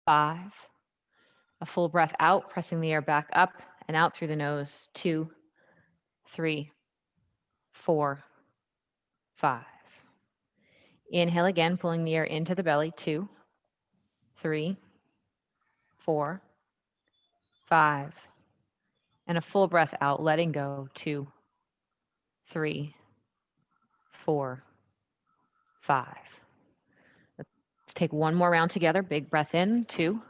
5. A full breath out, pressing the air back up and out through the nose. 2, 3, 4, 5. Inhale again, pulling the air into the belly. 2, 3, 4, 5. And a full breath out, letting go. 2, 3, 4, 5. Let's take one more round together. Big breath in. 2,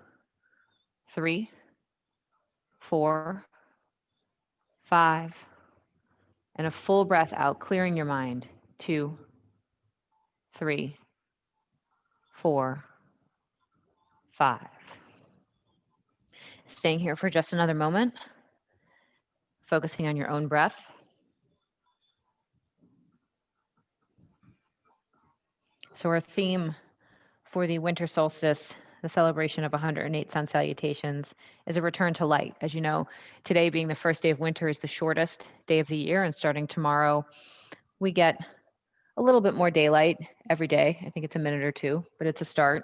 3, 4, 5. And a full breath out, clearing your mind. 2, 3, 4, 5. Staying here for just another moment, focusing on your own breath. So our theme for the winter solstice, the celebration of 108 sun salutations, is a return to light. As you know, today being the first day of winter is the shortest day of the year, and starting tomorrow, we get a little bit more daylight every day. I think it's a minute or two, but it's a start.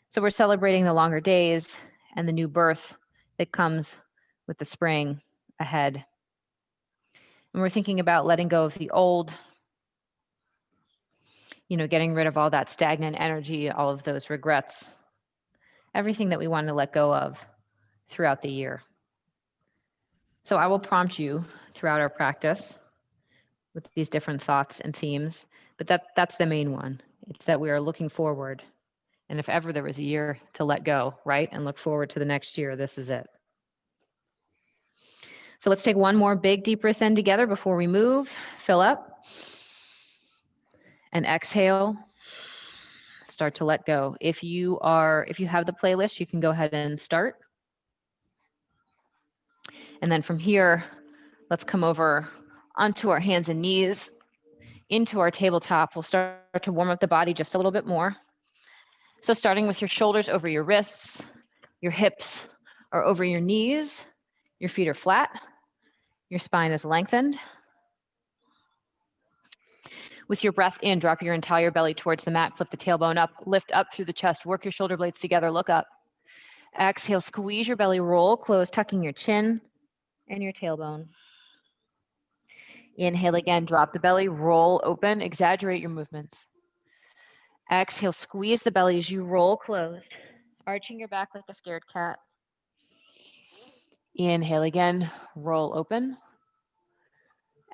So we're celebrating the longer days and the new birth that comes with the spring ahead. And we're thinking about letting go of the old, getting rid of all that stagnant energy, all of those regrets, everything that we want to let go of throughout the year. So I will prompt you throughout our practice with these different thoughts and themes, but that's the main one. It's that we are looking forward. And if ever there was a year to let go, right, and look forward to the next year, this is it. So let's take one more big deep breath in together before we move. Fill up and exhale. Start to let go. If you have the playlist, you can go ahead and start. And then from here, let's come over onto our hands and knees into our tabletop. We'll start to warm up the body just a little bit more. So starting with your shoulders over your wrists, your hips are over your knees, your feet are flat, your spine is lengthened. With your breath in, drop your entire belly towards the mat, flip the tailbone up, lift up through the chest, work your shoulder blades together, look up. Exhale, squeeze your belly, roll close, tucking your chin and your tailbone. Inhale again, drop the belly, roll open, exaggerate your movements. Exhale, squeeze the belly as you roll closed, arching your back like a scared cat. Inhale again, roll open.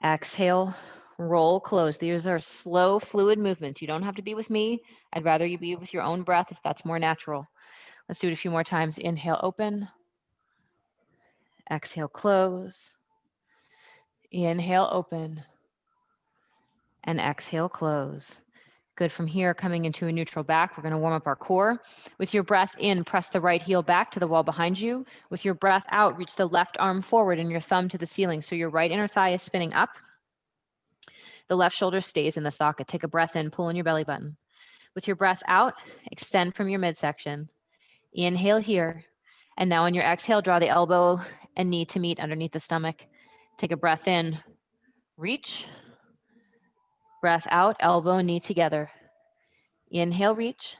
Exhale, roll close. These are slow, fluid movements. You don't have to be with me. I'd rather you be with your own breath if that's more natural. Let's do it a few more times. Inhale, open. Exhale, close. Inhale, open. And exhale, close. Good. From here, coming into a neutral back, we're going to warm up our core. With your breath in, press the right heel back to the wall behind you. With your breath out, reach the left arm forward and your thumb to the ceiling. So your right inner thigh is spinning up. The left shoulder stays in the socket. Take a breath in, pull in your belly button. With your breath out, extend from your midsection. Inhale here. And now on your exhale, draw the elbow and knee to meet underneath the stomach. Take a breath in, reach. Breath out, elbow and knee together. Inhale, reach.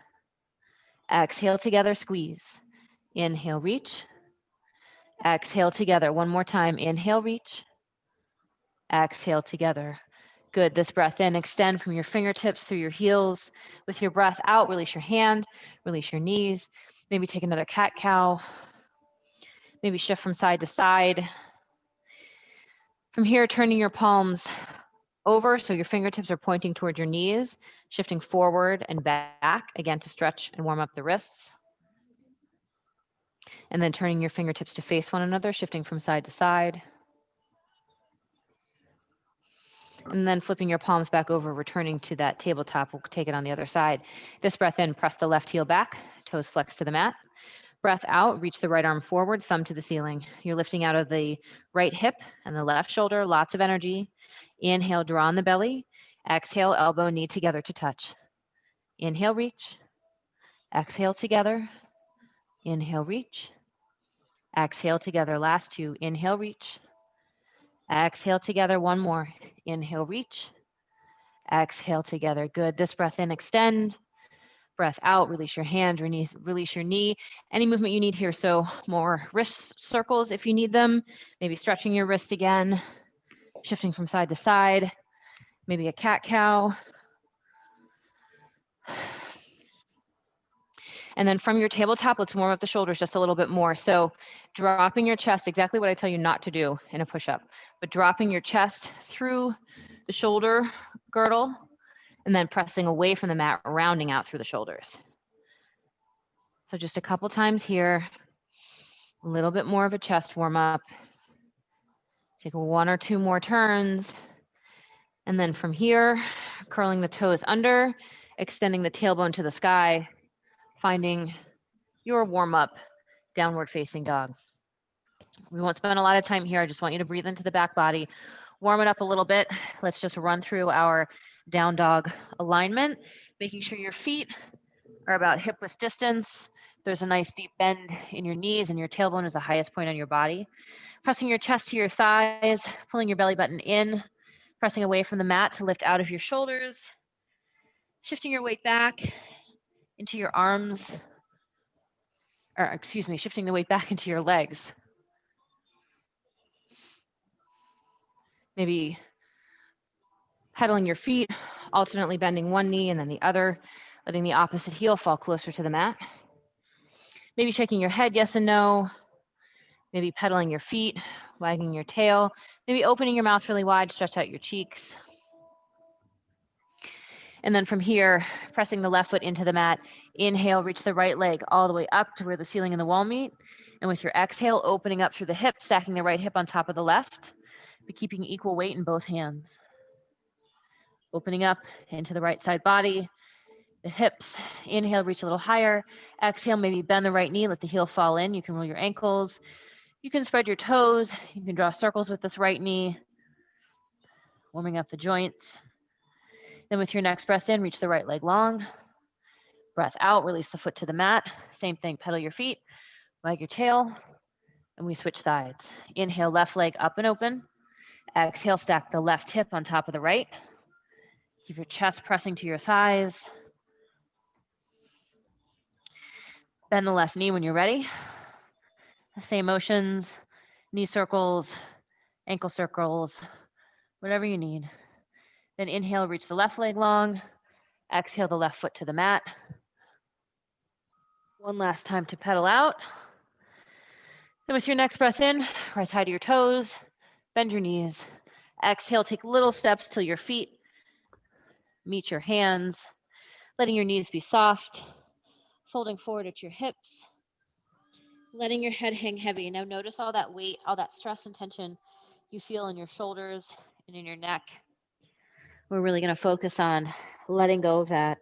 Exhale together, squeeze. Inhale, reach. Exhale together. One more time. Inhale, reach. Exhale together. Good. This breath in, extend from your fingertips through your heels. With your breath out, release your hand, release your knees. Maybe take another cat-cow. Maybe shift from side to side. From here, turning your palms over so your fingertips are pointing towards your knees, shifting forward and back, again to stretch and warm up the wrists. And then turning your fingertips to face one another, shifting from side to side. And then flipping your palms back over, returning to that tabletop. We'll take it on the other side. This breath in, press the left heel back, toes flex to the mat. Breath out, reach the right arm forward, thumb to the ceiling. You're lifting out of the right hip and the left shoulder, lots of energy. Inhale, draw on the belly. Exhale, elbow, knee together to touch. Inhale, reach. Exhale together. Inhale, reach. Exhale together. Last two. Inhale, reach. Exhale together. One more. Inhale, reach. Exhale together. Good. This breath in, extend. Breath out, release your hand, release your knee. Any movement you need here. So more wrist circles if you need them, maybe stretching your wrist again, shifting from side to side, maybe a cat-cow. And then from your tabletop, let's warm up the shoulders just a little bit more. So dropping your chest, exactly what I tell you not to do in a push-up, but dropping your chest through the shoulder girdle and then pressing away from the mat, rounding out through the shoulders. So just a couple times here, a little bit more of a chest warm up. Take 1 or 2 more turns. And then from here, curling the toes under, extending the tailbone to the sky, finding your warm up, downward facing dog. We won't spend a lot of time here. I just want you to breathe into the back body, warm it up a little bit. Let's just run through our down dog alignment, making sure your feet are about hip width distance. There's a nice deep bend in your knees and your tailbone is the highest point on your body. Pressing your chest to your thighs, pulling your belly button in, pressing away from the mat to lift out of your shoulders, shifting your weight back into your arms, or excuse me, shifting the weight back into your legs. Maybe pedaling your feet, alternately bending one knee and then the other, letting the opposite heel fall closer to the mat. Maybe shaking your head, yes and no. Maybe pedaling your feet, wagging your tail. Maybe opening your mouth really wide, stretch out your cheeks. And then from here, pressing the left foot into the mat. Inhale, reach the right leg all the way up to where the ceiling and the wall meet. And with your exhale, opening up through the hip, stacking the right hip on top of the left, but keeping equal weight in both hands. Opening up into the right side body, the hips. Inhale, reach a little higher. Exhale, maybe bend the right knee, let the heel fall in. You can roll your ankles. You can spread your toes. You can draw circles with this right knee, warming up the joints. Then with your next breath in, reach the right leg long. Breath out, release the foot to the mat. Same thing, pedal your feet, wag your tail, and we switch sides. Inhale, left leg up and open. Exhale, stack the left hip on top of the right. Keep your chest pressing to your thighs. Bend the left knee when you're ready. Same motions, knee circles, ankle circles, whatever you need. Then inhale, reach the left leg long. Exhale, the left foot to the mat. One last time to pedal out. Then with your next breath in, rise high to your toes, bend your knees. Exhale, take little steps till your feet meet your hands, letting your knees be soft, folding forward at your hips, letting your head hang heavy. Now notice all that weight, all that stress and tension you feel in your shoulders and in your neck. We're really going to focus on letting go of that,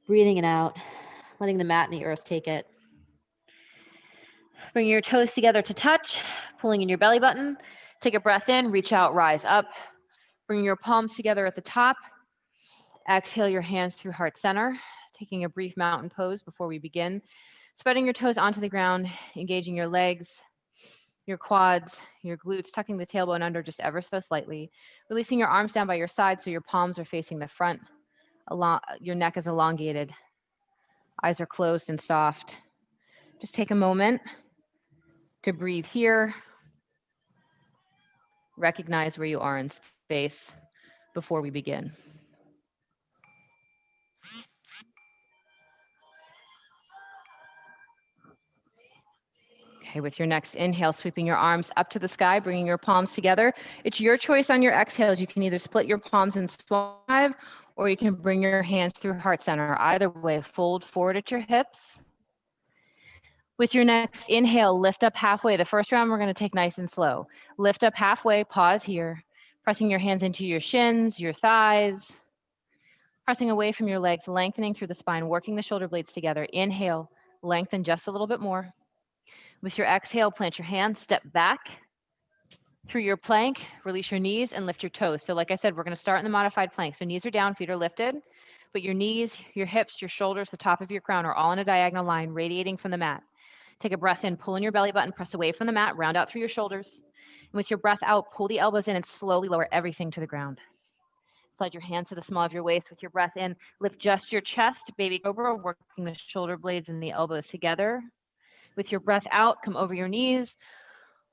breathing it out, letting the mat and the earth take it. Bring your toes together to touch, pulling in your belly button. Take a breath in, reach out, rise up. Bring your palms together at the top. Exhale your hands through heart center, taking a brief mountain pose before we begin. Spreading your toes onto the ground, engaging your legs, your quads, your glutes, tucking the tailbone under just ever so slightly. Releasing your arms down by your side so your palms are facing the front. Your neck is elongated. Eyes are closed and soft. Just take a moment to breathe here. Recognize where you are in space before we begin. Okay, with your next inhale, sweeping your arms up to the sky, bringing your palms together. It's your choice on your exhales. You can either split your palms in five, or you can bring your hands through heart center. Either way, fold forward at your hips. With your next inhale, lift up halfway. The first round we're going to take nice and slow. Lift up halfway, pause here, pressing your hands into your shins, your thighs, pressing away from your legs, lengthening through the spine, working the shoulder blades together. Inhale, lengthen just a little bit more. With your exhale, plant your hands, step back through your plank, release your knees and lift your toes. So like I said, we're going to start in the modified plank. So knees are down, feet are lifted, but your knees, your hips, your shoulders, the top of your crown are all in a diagonal line radiating from the mat. Take a breath in, pull in your belly button, press away from the mat, round out through your shoulders. And with your breath out, pull the elbows in and slowly lower everything to the ground. Slide your hands to the small of your waist with your breath in. Lift just your chest, baby cobra, working the shoulder blades and the elbows together. With your breath out, come over your knees,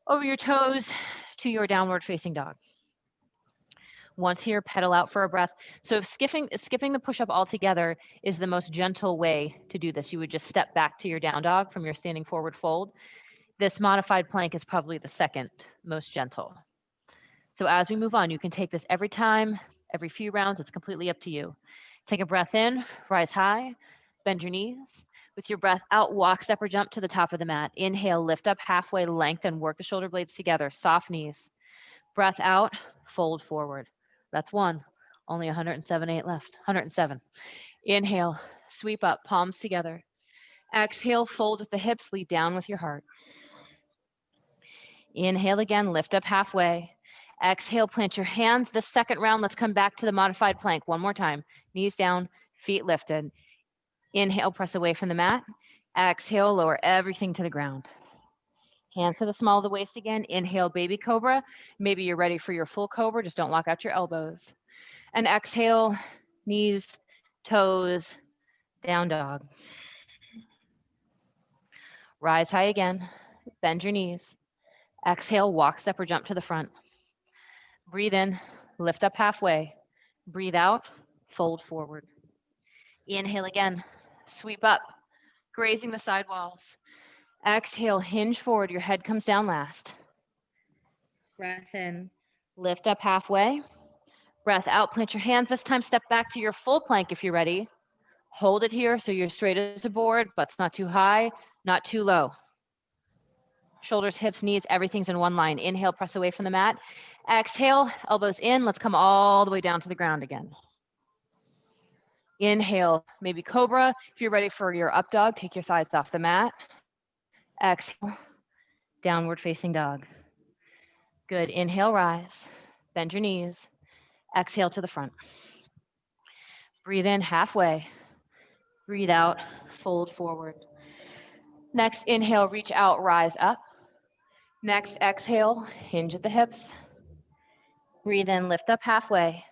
over your toes to your downward facing dog. Once here, pedal out for a breath. So if skipping the push-up altogether is the most gentle way to do this, you would just step back to your down dog from your standing forward fold. This modified plank is probably the second most gentle. So as we move on, you can take this every time, every few rounds. It's completely up to you. Take a breath in, rise high, bend your knees. With your breath out, walk, step, or jump to the top of the mat. Inhale, lift up halfway, lengthen, work the shoulder blades together, soft knees. Breath out, fold forward. That's one. Only 107 left. 107. Inhale, sweep up, palms together. Exhale, fold with the hips, lead down with your heart. Inhale again, lift up halfway. Exhale, plant your hands. The second round, let's come back to the modified plank. One more time. Knees down, feet lifted. Inhale, press away from the mat. Exhale, lower everything to the ground. Hands to the small of the waist again. Inhale, baby cobra. Maybe you're ready for your full cobra. Just don't lock out your elbows. And exhale, knees, toes, down dog. Rise high again. Bend your knees. Exhale, walk, step, or jump to the front. Breathe in, lift up halfway. Breathe out, fold forward. Inhale again, sweep up, grazing the side walls. Exhale, hinge forward, your head comes down last. Breath in, lift up halfway. Breath out, plant your hands. This time, step back to your full plank if you're ready. Hold it here so you're straight as a board, butts not too high, not too low. Shoulders, hips, knees, everything's in one line. Inhale, press away from the mat. Exhale, elbows in. Let's come all the way down to the ground again. Inhale, maybe cobra. If you're ready for your up dog, take your thighs off the mat. Exhale, downward facing dog. Good. Inhale, rise. Bend your knees. Exhale to the front. Breathe in halfway. Breathe out, fold forward. Next, inhale, reach out, rise up. Next, exhale, hinge at the hips. Breathe in, lift up halfway.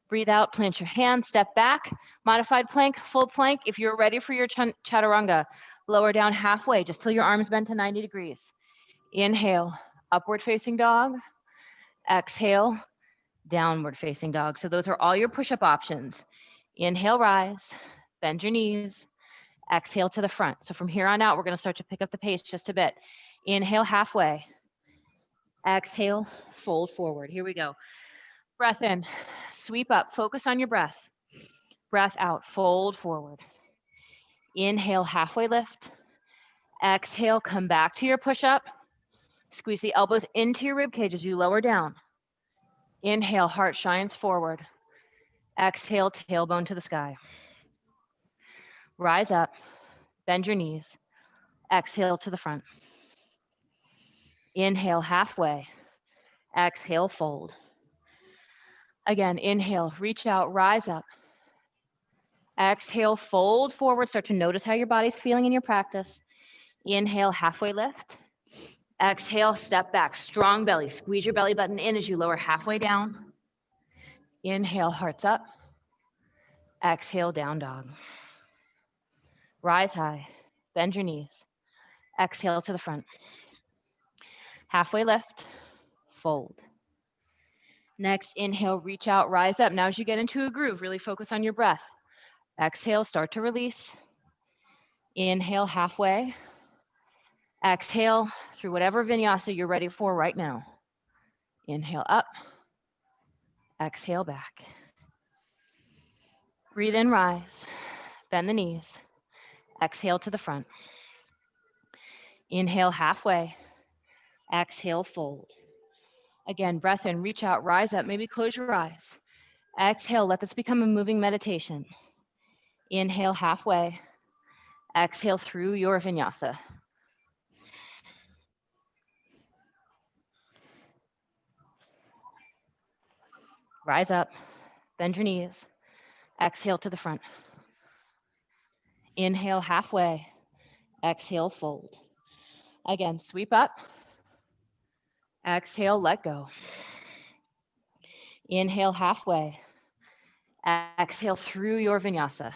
Breathe out, plant your hands, step back. Modified plank, full plank. If you're ready for your chaturanga, lower down halfway, just till your arms bend to 90 degrees. Inhale, upward facing dog. Exhale, downward facing dog. So those are all your push-up options. Inhale, rise, bend your knees. Exhale to the front. So from here on out, we're going to start to pick up the pace just a bit. Inhale halfway. Exhale, fold forward. Here we go. Breath in, sweep up, focus on your breath. Breath out, fold forward. Inhale, halfway lift. Exhale, come back to your push-up. Squeeze the elbows into your rib cage as you lower down. Inhale, heart shines forward. Exhale, tailbone to the sky. Rise up, bend your knees. Exhale to the front. Inhale, halfway. Exhale, fold. Again, inhale, reach out, rise up. Exhale, fold forward. Start to notice how your body's feeling in your practice. Inhale, halfway lift. Exhale, step back, strong belly. Squeeze your belly button in as you lower halfway down. Inhale, hearts up. Exhale, down dog. Rise high, bend your knees. Exhale to the front. Halfway lift, fold. Next, inhale, reach out, rise up. Now as you get into a groove, really focus on your breath. Exhale, start to release. Inhale, halfway. Exhale through whatever vinyasa you're ready for right now. Inhale up. Exhale back. Breathe in, rise. Bend the knees. Exhale to the front. Inhale, halfway. Exhale, fold. Again, breath in, reach out, rise up. Maybe close your eyes. Exhale, let this become a moving meditation. Inhale, halfway. Exhale through your vinyasa. Rise up, bend your knees. Exhale to the front. Inhale, halfway. Exhale, fold. Again, sweep up. Exhale, let go. Inhale, halfway. Exhale through your vinyasa.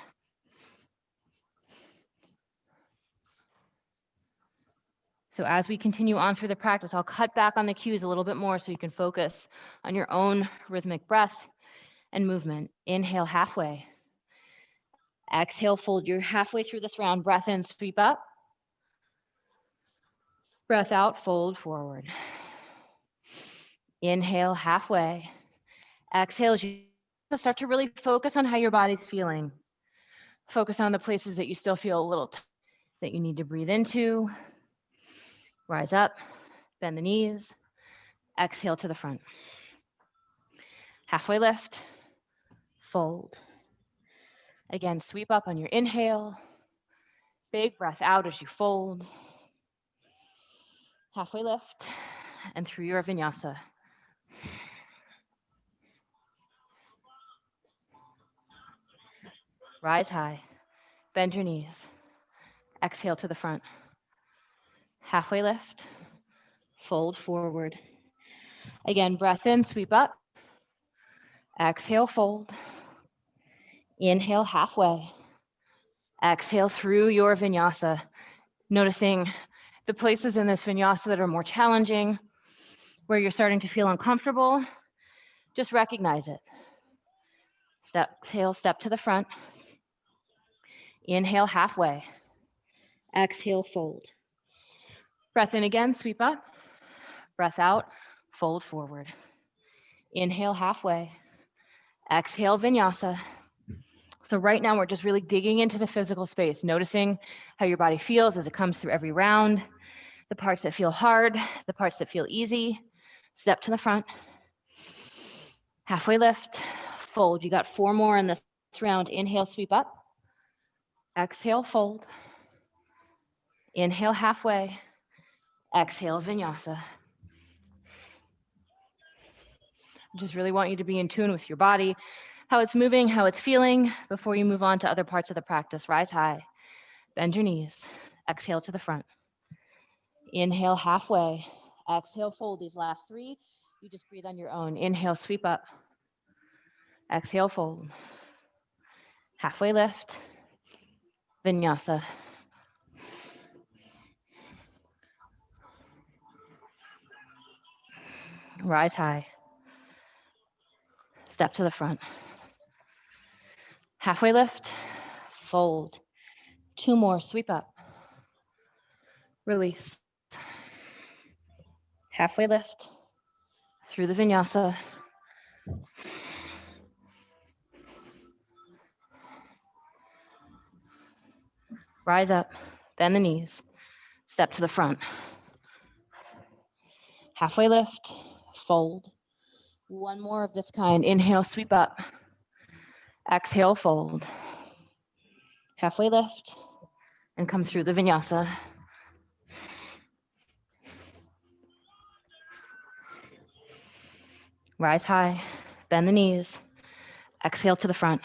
So as we continue on through the practice, I'll cut back on the cues a little bit more so you can focus on your own rhythmic breath and movement. Inhale halfway. Exhale, fold. You're halfway through this round. Breath in, sweep up. Breath out, fold forward. Inhale halfway. Exhale as you start to really focus on how your body's feeling. Focus on the places that you still feel a little tight, that you need to breathe into. Rise up, bend the knees. Exhale to the front. Halfway lift, fold. Again, sweep up on your inhale. Big breath out as you fold. Halfway lift and through your vinyasa. Rise high, bend your knees. Exhale to the front. Halfway lift, fold forward. Again, breath in, sweep up. Exhale, fold. Inhale halfway. Exhale through your vinyasa. Noticing the places in this vinyasa that are more challenging, where you're starting to feel uncomfortable, just recognize it. Exhale, step to the front. Inhale halfway. Exhale, fold. Breath in again, sweep up. Breath out, fold forward. Inhale halfway. Exhale, vinyasa. So right now we're just really digging into the physical space, noticing how your body feels as it comes through every round, the parts that feel hard, the parts that feel easy. Step to the front. Halfway lift, fold. You got 4 more in this round. Inhale, sweep up. Exhale, fold. Inhale halfway. Exhale, vinyasa. I just really want you to be in tune with your body, how it's moving, how it's feeling before you move on to other parts of the practice. Rise high, bend your knees. Exhale to the front. Inhale halfway. Exhale, fold. These last 3, you just breathe on your own. Inhale, sweep up. Exhale, fold. Halfway lift. Vinyasa. Rise high. Step to the front. Halfway lift. Fold. 2 more. Sweep up. Release. Halfway lift. Through the vinyasa. Rise up. Bend the knees. Step to the front. Halfway lift. Fold. 1 more of this kind. Inhale, sweep up. Exhale, fold. Halfway lift. And come through the vinyasa. Rise high. Bend the knees. Exhale to the front.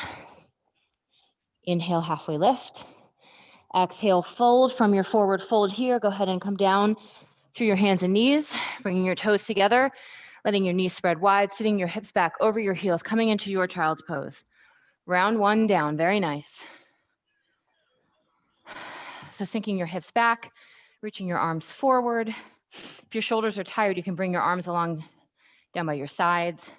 Inhale, halfway lift. Exhale, fold from your forward fold here. Go ahead and come down through your hands and knees, bringing your toes together, letting your knees spread wide, sitting your hips back over your heels, coming into your child's pose. Round 1 down, very nice. So sinking your hips back, reaching your arms forward. If your shoulders are tired, you can bring your arms along down by your sides.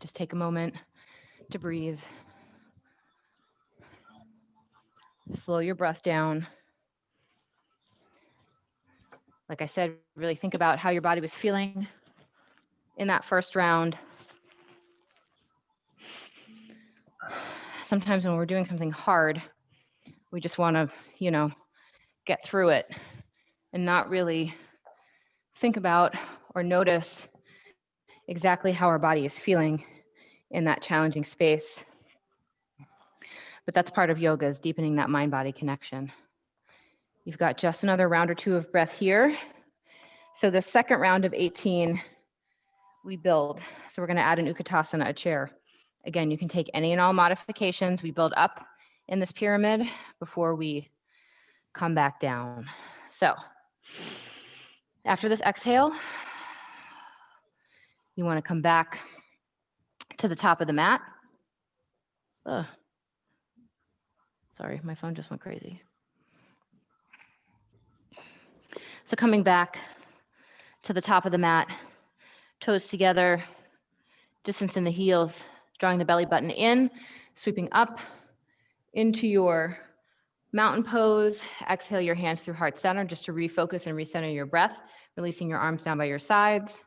Just take a moment to breathe. Slow your breath down. Like I said, really think about how your body was feeling in that first round. Sometimes when we're doing something hard, we just want to, get through it and not really think about or notice exactly how our body is feeling in that challenging space. But that's part of yoga, is deepening that mind-body connection. You've got just another round or 2 of breath here. So the second round of 18, we build. So we're going to add an Utkatasana, a chair. Again, you can take any and all modifications. We build up in this pyramid before we come back down. So after this exhale, you want to come back to the top of the mat. Ugh. Sorry, my phone just went crazy. So coming back to the top of the mat, toes together, distance in the heels, drawing the belly button in, sweeping up into your mountain pose. Exhale your hands through heart center just to refocus and recenter your breath, releasing your arms down by your sides.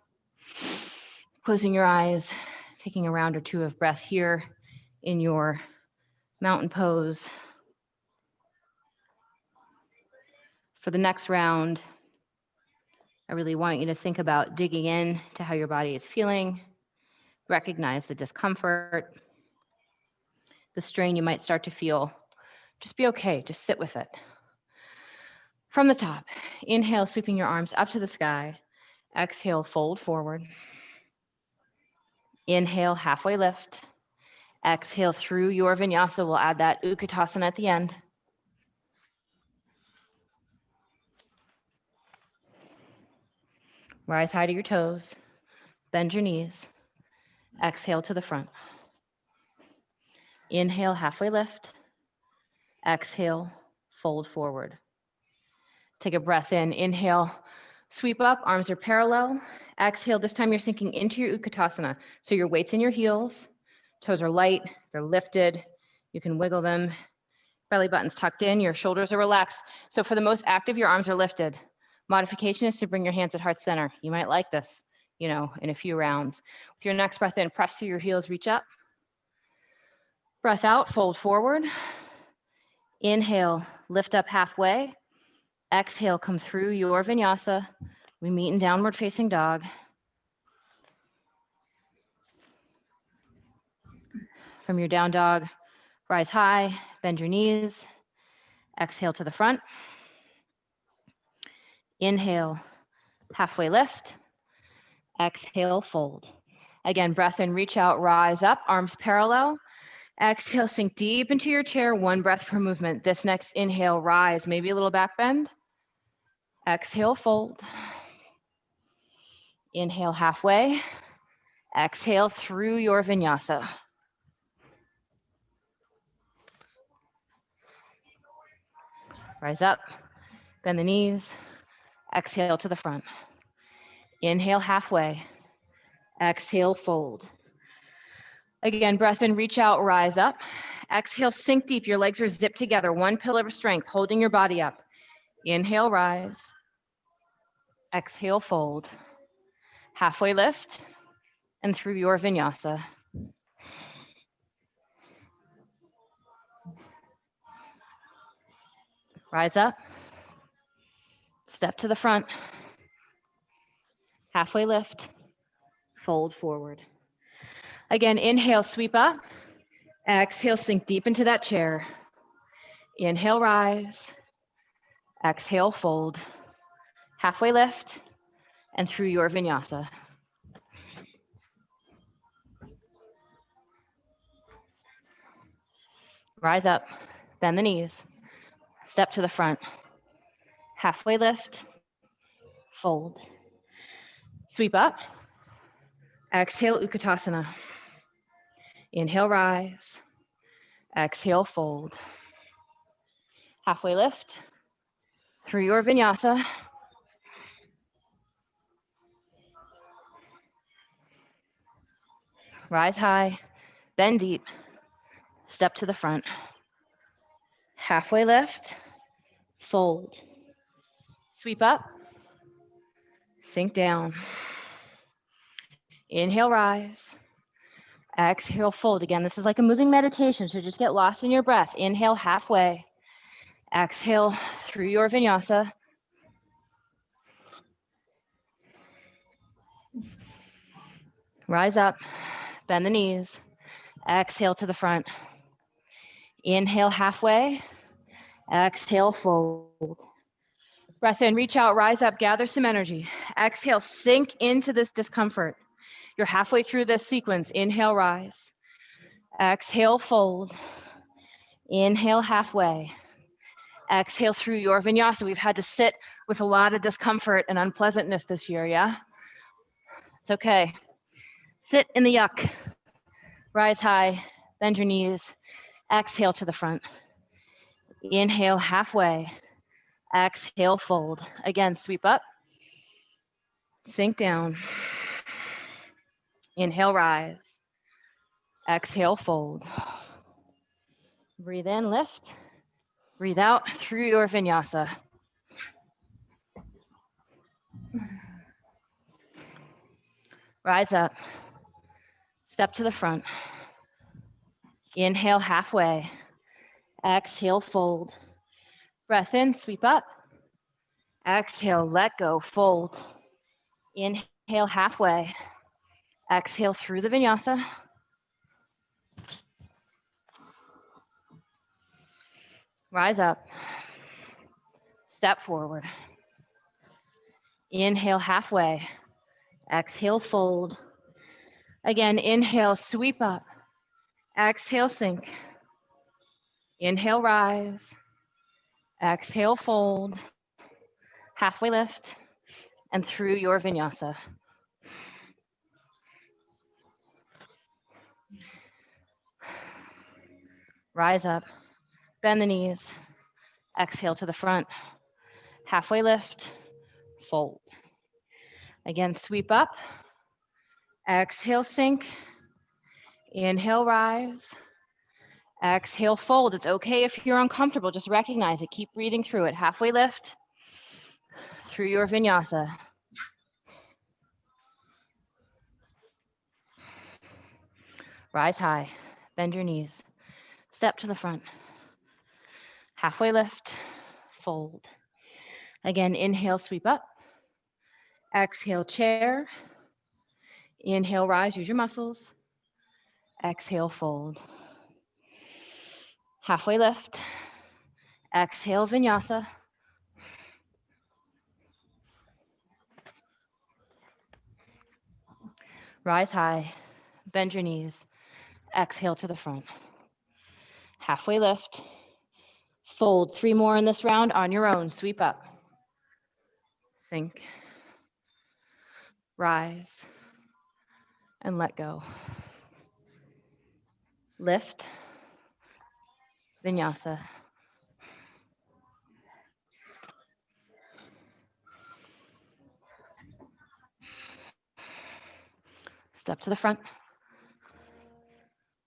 Closing your eyes, taking a round or two of breath here in your mountain pose. For the next round, I really want you to think about digging in to how your body is feeling. Recognize the discomfort, the strain you might start to feel. Just be okay, just sit with it. From the top, inhale, sweeping your arms up to the sky. Exhale, fold forward. Inhale, halfway lift. Exhale through your vinyasa. We'll add that Utkatasana at the end. Rise high to your toes. Bend your knees. Exhale to the front. Inhale, halfway lift. Exhale, fold forward. Take a breath in. Inhale, sweep up, arms are parallel. Exhale, this time you're sinking into your Utkatasana. So your weight's in your heels, toes are light, they're lifted. You can wiggle them. Belly button's tucked in, your shoulders are relaxed. So for the most active, your arms are lifted. Modification is to bring your hands at heart center. You might like this, in a few rounds. With your next breath in, press through your heels, reach up. Breath out, fold forward. Inhale, lift up halfway. Exhale, come through your vinyasa. We meet in downward facing dog. From your down dog, rise high, bend your knees. Exhale to the front. Inhale, halfway lift. Exhale, fold. Again, breath in, reach out, rise up, arms parallel. Exhale, sink deep into your chair, one breath per movement. This next inhale, rise, maybe a little back bend. Exhale, fold. Inhale, halfway. Exhale through your vinyasa. Rise up, bend the knees. Exhale to the front. Inhale, halfway. Exhale, fold. Again, breath in, reach out, rise up. Exhale, sink deep. Your legs are zipped together, one pillar of strength, holding your body up. Inhale, rise. Exhale, fold. Halfway lift and through your vinyasa. Rise up. Step to the front. Halfway lift. Fold forward. Again, inhale, sweep up. Exhale, sink deep into that chair. Inhale, rise. Exhale, fold. Halfway lift and through your vinyasa. Rise up, bend the knees. Step to the front. Halfway lift. Fold. Sweep up. Exhale, Utkatasana. Inhale, rise. Exhale, fold. Halfway lift. Through your vinyasa. Rise high, bend deep. Step to the front. Halfway lift. Fold. Sweep up. Sink down. Inhale, rise. Exhale, fold. Again, this is like a moving meditation, so just get lost in your breath. Inhale, halfway. Exhale, through your vinyasa. Rise up, bend the knees. Exhale to the front. Inhale, halfway. Exhale, fold. Breath in, reach out, rise up, gather some energy. Exhale, sink into this discomfort. You're halfway through this sequence. Inhale, rise. Exhale, fold. Inhale, halfway. Exhale through your vinyasa. We've had to sit with a lot of discomfort and unpleasantness this year, yeah? It's okay. Sit in the yuck. Rise high, bend your knees, exhale to the front. Inhale halfway, exhale, fold. Again, sweep up, sink down. Inhale, rise. Exhale, fold. Breathe in, lift. Breathe out through your vinyasa. Rise up, step to the front. Inhale halfway, exhale, fold. Breath in, sweep up. Exhale, let go, fold. Inhale halfway, exhale through the vinyasa. Rise up, step forward. Inhale halfway, exhale, fold. Again, inhale, sweep up. Exhale, sink. Inhale, rise. Exhale, fold. Halfway lift and through your vinyasa. Rise up, bend the knees. Exhale to the front. Halfway lift, fold. Again, sweep up. Exhale, sink. Inhale, rise. Exhale, fold. It's okay if you're uncomfortable. Just recognize it. Keep breathing through it. Halfway lift through your vinyasa. Rise high. Bend your knees. Step to the front. Halfway lift. Fold. Again, inhale, sweep up. Exhale, chair. Inhale, rise. Use your muscles. Exhale, fold. Halfway lift. Exhale, vinyasa. Rise high. Bend your knees. Exhale to the front. Halfway lift. Fold. 3 more in this round on your own. Sweep up. Sink. Rise. And let go. Lift. Vinyasa. Step to the front.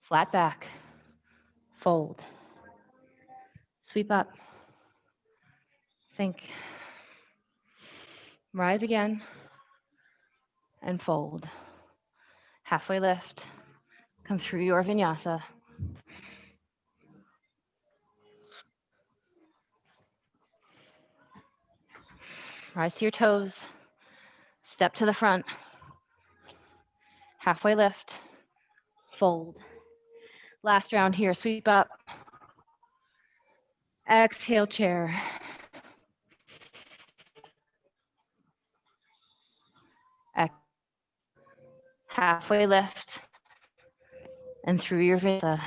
Flat back. Fold. Sweep up. Sink. Rise again. And fold. Halfway lift. Come through your vinyasa. Rise to your toes. Step to the front. Halfway lift. Fold. Last round here. Sweep up. Exhale, chair. Halfway lift. And through your vinyasa.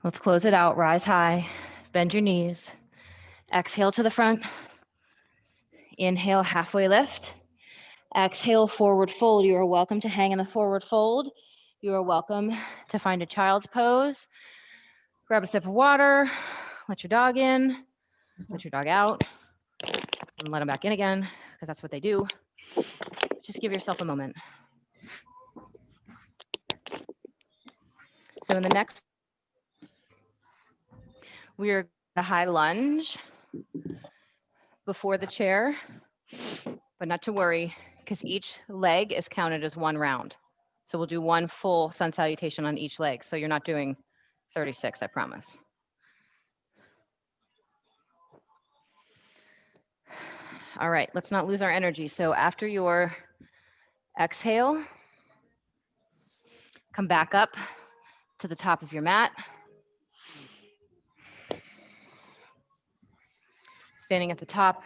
Let's close it out. Rise high. Bend your knees. Exhale to the front. Inhale, halfway lift. Exhale, forward fold. You are welcome to hang in the forward fold. You are welcome to find a child's pose. Grab a sip of water. Let your dog in. Let your dog out. And let them back in again, because that's what they do. Just give yourself a moment. So in the next, we are the high lunge before the chair, but not to worry, because each leg is counted as 1 round. So we'll do 1 full sun salutation on each leg. So you're not doing 36, I promise. All right, let's not lose our energy. So after your exhale, come back up to the top of your mat. Standing at the top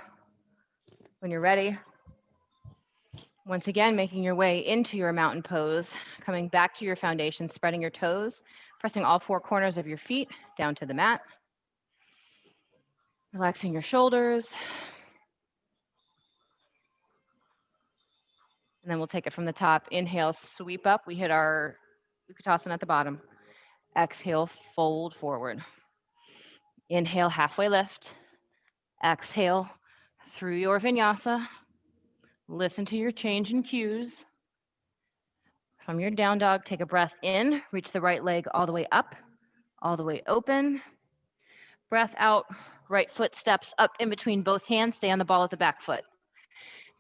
when you're ready. Once again, making your way into your mountain pose, coming back to your foundation, spreading your toes, pressing all 4 corners of your feet down to the mat. Relaxing your shoulders. And then we'll take it from the top. Inhale, sweep up. We hit our Utkatasana at the bottom. Exhale, fold forward. Inhale, halfway lift. Exhale through your vinyasa. Listen to your change in cues. From your down dog, take a breath in. Reach the right leg all the way up, all the way open. Breath out. Right foot steps up in between both hands. Stay on the ball at the back foot.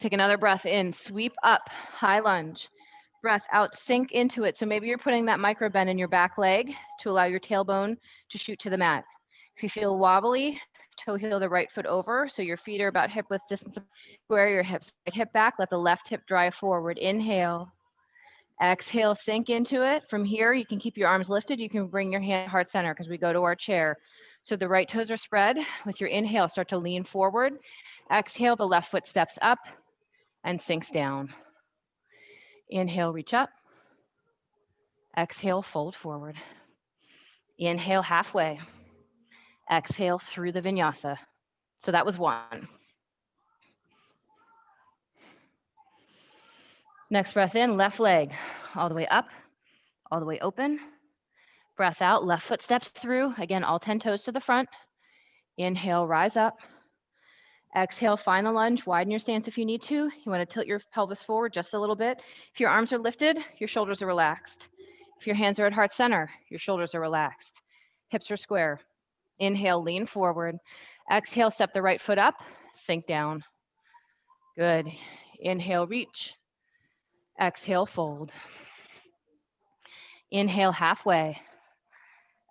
Take another breath in. Sweep up, high lunge. Breath out, sink into it. So maybe you're putting that micro bend in your back leg to allow your tailbone to shoot to the mat. If you feel wobbly, toe heel the right foot over, so your feet are about hip width distance. Square your hips. Right hip back, let the left hip drive forward. Inhale. Exhale, sink into it. From here, you can keep your arms lifted. You can bring your hand heart center because we go to our chair. So the right toes are spread. With your inhale, start to lean forward. Exhale, the left foot steps up and sinks down. Inhale, reach up. Exhale, fold forward. Inhale, halfway. Exhale through the vinyasa. So that was one. Next breath in, left leg, all the way up, all the way open. Breath out, left foot steps through. Again, all 10 toes to the front. Inhale, rise up. Exhale, find the lunge. Widen your stance if you need to. You want to tilt your pelvis forward just a little bit. If your arms are lifted, your shoulders are relaxed. If your hands are at heart center, your shoulders are relaxed. Hips are square. Inhale, lean forward. Exhale, step the right foot up, sink down. Good. Inhale, reach. Exhale, fold. Inhale, halfway.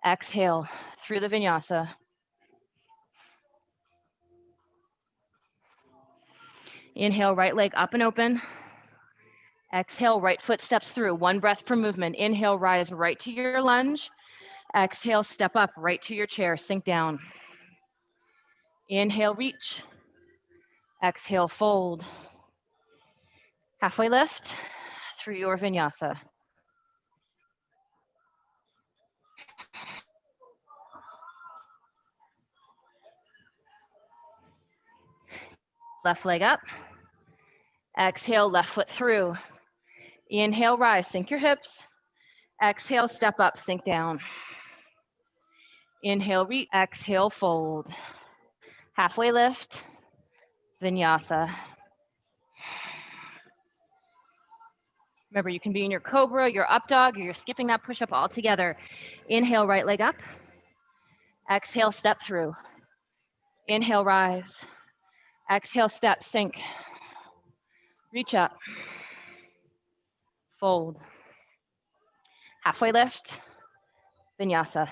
Exhale, through the vinyasa. Inhale, right leg up and open. Exhale, right foot steps through. One breath per movement. Inhale, rise right to your lunge. Exhale, step up right to your chair, sink down. Inhale, reach. Exhale, fold. Halfway lift through your vinyasa. Left leg up. Exhale, left foot through. Inhale, rise, sink your hips. Exhale, step up, sink down. Inhale, reach. Exhale, fold. Halfway lift, vinyasa. Remember, you can be in your cobra, your up dog, or you're skipping that push-up all together. Inhale, right leg up. Exhale, step through. Inhale, rise. Exhale, step, sink. Reach up. Fold. Halfway lift, vinyasa.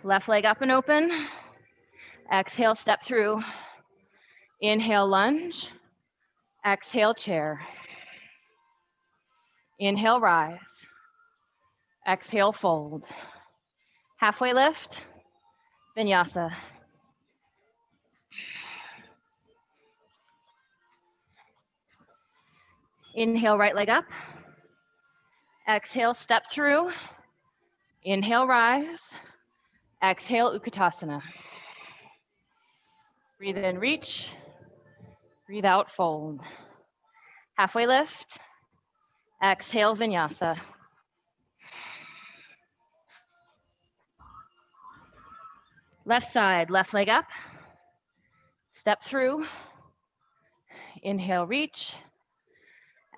Left leg up and open. Exhale, step through. Inhale, lunge. Exhale, chair. Inhale, rise. Exhale, fold. Halfway lift, vinyasa. Inhale, right leg up. Exhale, step through. Inhale, rise. Exhale, Utkatasana. Breathe in, reach. Breathe out, fold. Halfway lift. Exhale, vinyasa. Left side, left leg up. Step through. Inhale, reach.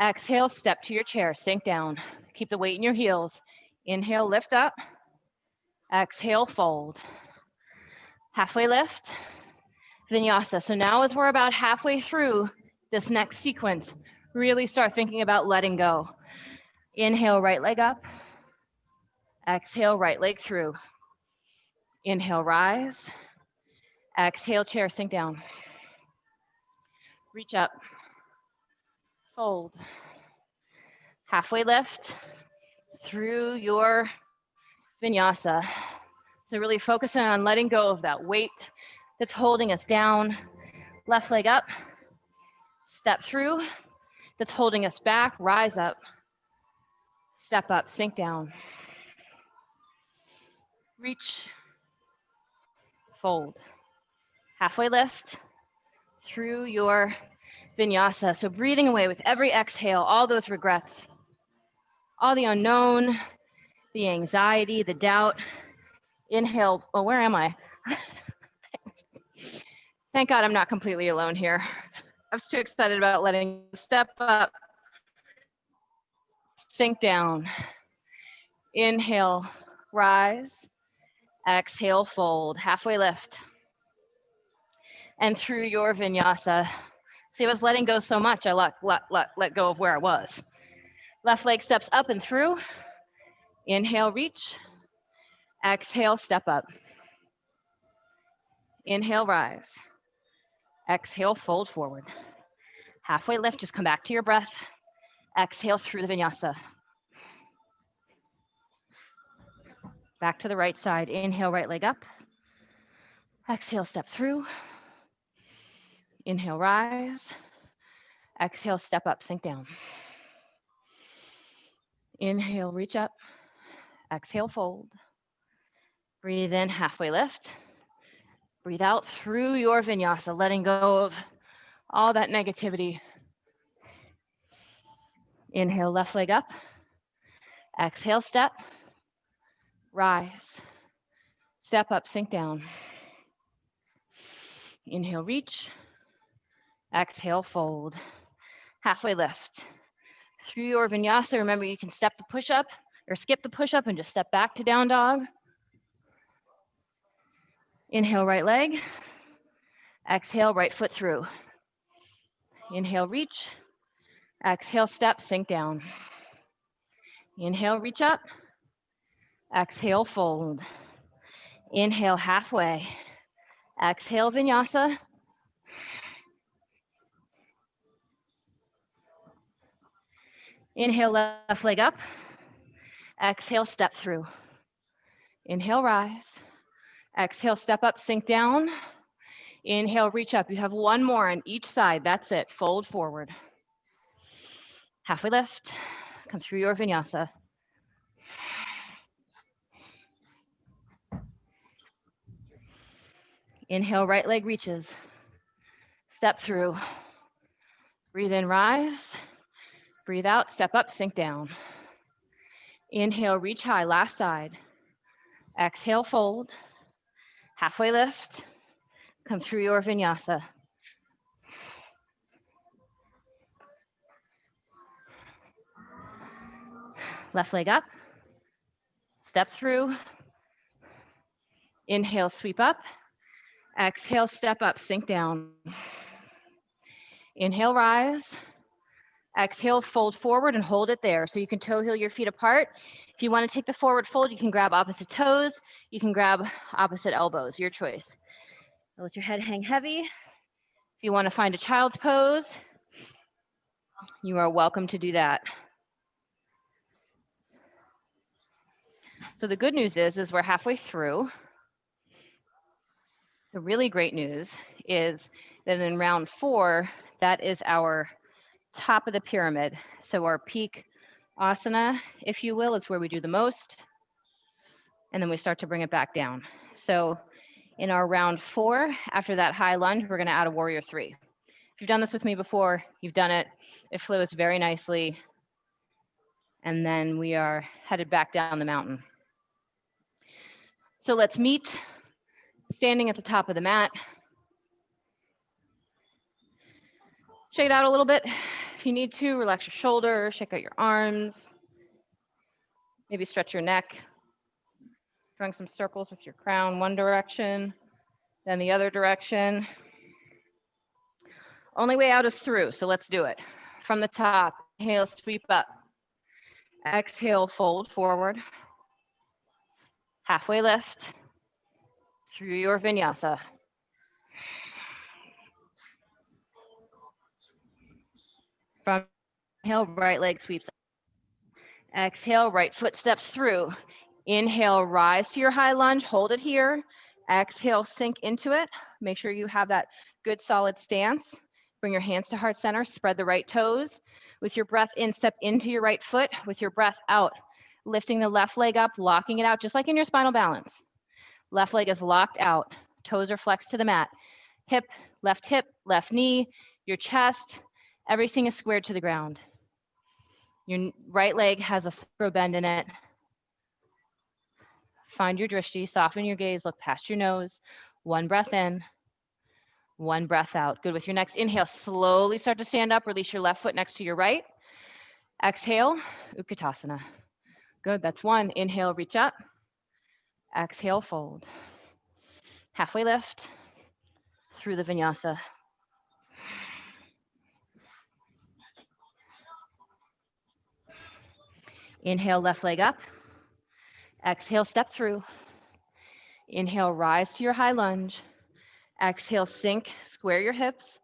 Exhale, step to your chair, sink down. Keep the weight in your heels. Inhale, lift up. Exhale, fold. Halfway lift, vinyasa. So now as we're about halfway through this next sequence, really start thinking about letting go. Inhale, right leg up. Exhale, right leg through. Inhale, rise. Exhale, chair, sink down. Reach up. Fold. Halfway lift through your vinyasa. So really focusing on letting go of that weight that's holding us down. Left leg up. Step through. That's holding us back. Rise up. Step up, sink down. Reach. Fold. Halfway lift through your vinyasa. So breathing away with every exhale, all those regrets, all the unknown, the anxiety, the doubt. Inhale. Oh, where am I? Thank God I'm not completely alone here. I was too excited about letting step up, sink down. Inhale, rise. Exhale, fold. Halfway lift. And through your vinyasa. See, I was letting go so much, I let go of where I was. Left leg steps up and through. Inhale, reach. Exhale, step up. Inhale, rise. Exhale, fold forward. Halfway lift, just come back to your breath. Exhale through the vinyasa. Back to the right side. Inhale, right leg up. Exhale, step through. Inhale, rise. Exhale, step up, sink down. Inhale, reach up. Exhale, fold. Breathe in, halfway lift. Breathe out through your vinyasa, letting go of all that negativity. Inhale, left leg up. Exhale, step. Rise. Step up, sink down. Inhale, reach. Exhale, fold. Halfway lift. Through your vinyasa, remember you can step the push-up or skip the push-up and just step back to down dog. Inhale, right leg. Exhale, right foot through. Inhale, reach. Exhale, step, sink down. Inhale, reach up. Exhale, fold. Inhale, halfway. Exhale, vinyasa. Inhale, left leg up. Exhale, step through. Inhale, rise. Exhale, step up, sink down. Inhale, reach up. You have one more on each side. That's it. Fold forward. Halfway lift. Come through your vinyasa. Inhale, right leg reaches. Step through. Breathe in, rise. Breathe out, step up, sink down. Inhale, reach high, last side. Exhale, fold. Halfway lift. Come through your vinyasa. Left leg up. Step through. Inhale, sweep up. Exhale, step up, sink down. Inhale, rise. Exhale, fold forward and hold it there. So you can toe heel your feet apart. If you want to take the forward fold, you can grab opposite toes. You can grab opposite elbows, your choice. Let your head hang heavy. If you want to find a child's pose, you are welcome to do that. So the good news is we're halfway through. The really great news is that in round 4, that is our top of the pyramid. So our peak asana, if you will, is where we do the most. And then we start to bring it back down. So in our round 4, after that high lunge, we're going to add a warrior 3. If you've done this with me before, you've done it. It flows very nicely. And then we are headed back down the mountain. So let's meet standing at the top of the mat. Shake it out a little bit. If you need to, relax your shoulders, shake out your arms. Maybe stretch your neck. Drawing some circles with your crown, one direction, then the other direction. Only way out is through, so let's do it. From the top, inhale, sweep up. Exhale, fold forward. Halfway lift through your vinyasa. From inhale, right leg sweeps up. Exhale, right foot steps through. Inhale, rise to your high lunge, hold it here. Exhale, sink into it. Make sure you have that good solid stance. Bring your hands to heart center, spread the right toes. With your breath in, step into your right foot. With your breath out, lifting the left leg up, locking it out, just like in your spinal balance. Left leg is locked out, toes are flexed to the mat. left hip, left knee, your chest, everything is squared to the ground. Your right leg has a sacral bend in it. Find your drishti, soften your gaze, look past your nose. One breath in, one breath out. Good. With your next inhale, slowly start to stand up. Release your left foot next to your right. Exhale, Utkatasana. Good. That's one. Inhale, reach up. Exhale, fold. Halfway lift through the vinyasa. Inhale, left leg up. Exhale, step through. Inhale, rise to your high lunge. Exhale, sink, square your hips.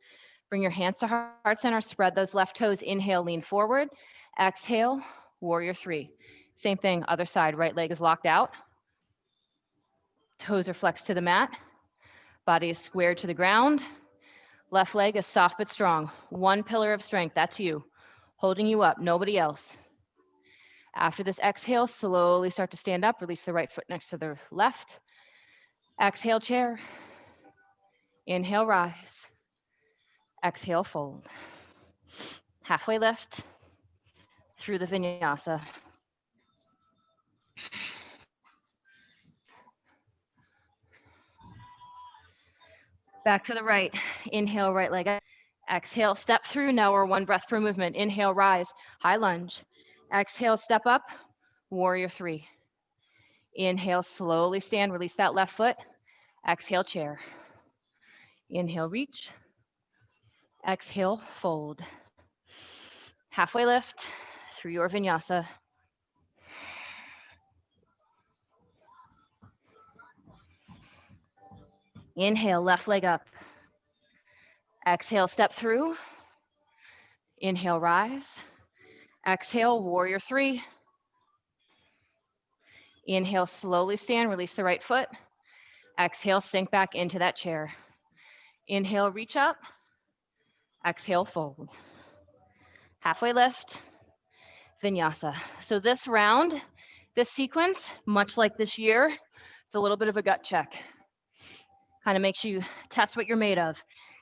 Bring your hands to heart center, spread those left toes. Inhale, lean forward. Exhale, warrior three. Same thing, other side, right leg is locked out. Toes are flexed to the mat. Body is squared to the ground. Left leg is soft but strong. One pillar of strength, that's you. Holding you up, nobody else. After this exhale, slowly start to stand up. Release the right foot next to the left. Exhale, chair. Inhale, rise. Exhale, fold. Halfway lift through the vinyasa. Back to the right. Inhale, right leg up. Exhale, step through. Now we're one breath per movement. Inhale, rise, high lunge. Exhale, step up, warrior three. Inhale, slowly stand, release that left foot. Exhale, chair. Inhale, reach. Exhale, fold. Halfway lift through your vinyasa. Inhale, left leg up. Exhale, step through. Inhale, rise. Exhale, warrior three. Inhale, slowly stand, release the right foot. Exhale, sink back into that chair. Inhale, reach up. Exhale, fold. Halfway lift, vinyasa. So this round, this sequence, much like this year, it's a little bit of a gut check. Kind of makes you test what you're made of.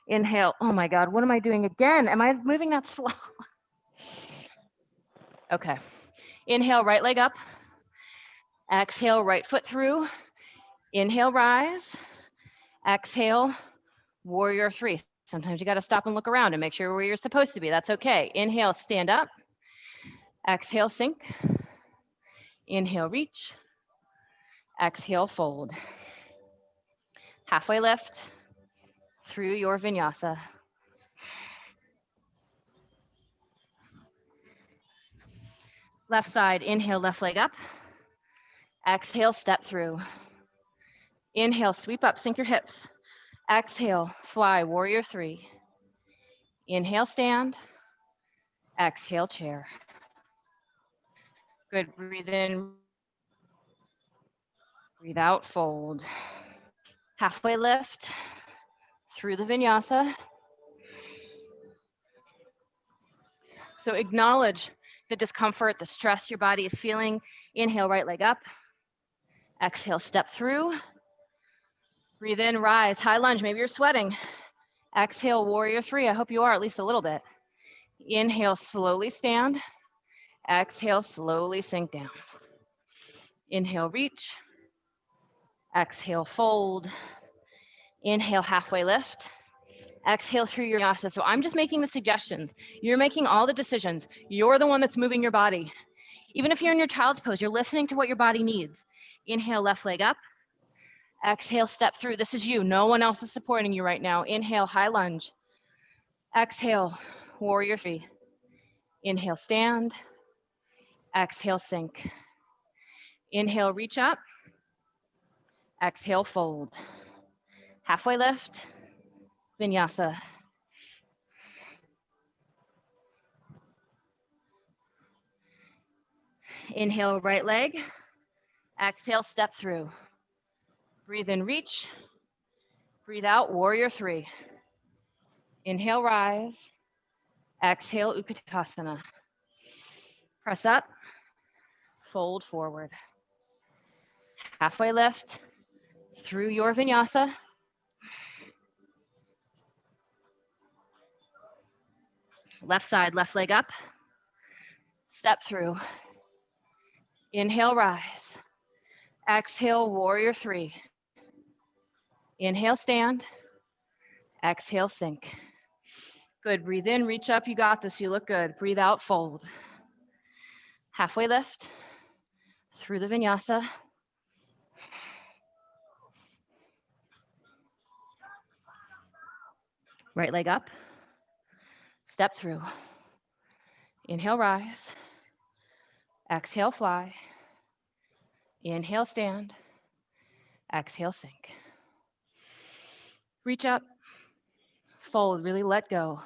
Inhale. Oh my God, what am I doing again? Am I moving that slow? Okay. Inhale, right leg up. Exhale, right foot through. Inhale, rise. Exhale, warrior three. Sometimes you got to stop and look around and make sure where you're supposed to be. That's okay. Inhale, stand up. Exhale, sink. Inhale, reach. Exhale, fold. Halfway lift through your vinyasa. Left side, inhale, left leg up. Exhale, step through. Inhale, sweep up, sink your hips. Exhale, fly, warrior three. Inhale, stand. Exhale, chair. Good, breathe in. Breathe out, fold. Halfway lift through the vinyasa. So acknowledge the discomfort, the stress your body is feeling. Inhale, right leg up. Exhale, step through. Breathe in, rise, high lunge. Maybe you're sweating. Exhale, warrior three. I hope you are at least a little bit. Inhale, slowly stand. Exhale, slowly sink down. Inhale, reach. Exhale, fold. Inhale, halfway lift. Exhale through your vinyasa. So I'm just making the suggestions. You're making all the decisions. You're the one that's moving your body. Even if you're in your child's pose, you're listening to what your body needs. Inhale, left leg up. Exhale, step through. This is you. No one else is supporting you right now. Inhale, high lunge. Exhale, warrior three. Inhale, stand. Exhale, sink. Inhale, reach up. Exhale, fold. Halfway lift, vinyasa. Inhale, right leg. Exhale, step through. Breathe in, reach. Breathe out, warrior three. Inhale, rise. Exhale, Utkatasana. Press up, fold forward. Halfway lift through your vinyasa. Left side, left leg up. Step through. Inhale, rise. Exhale, warrior three. Inhale, stand. Exhale, sink. Good, breathe in, reach up, you got this, you look good. Breathe out, fold. Halfway lift, through the vinyasa. Right leg up, step through. Inhale, rise. Exhale, fly. Inhale, stand. Exhale, sink. Reach up, fold, really let go.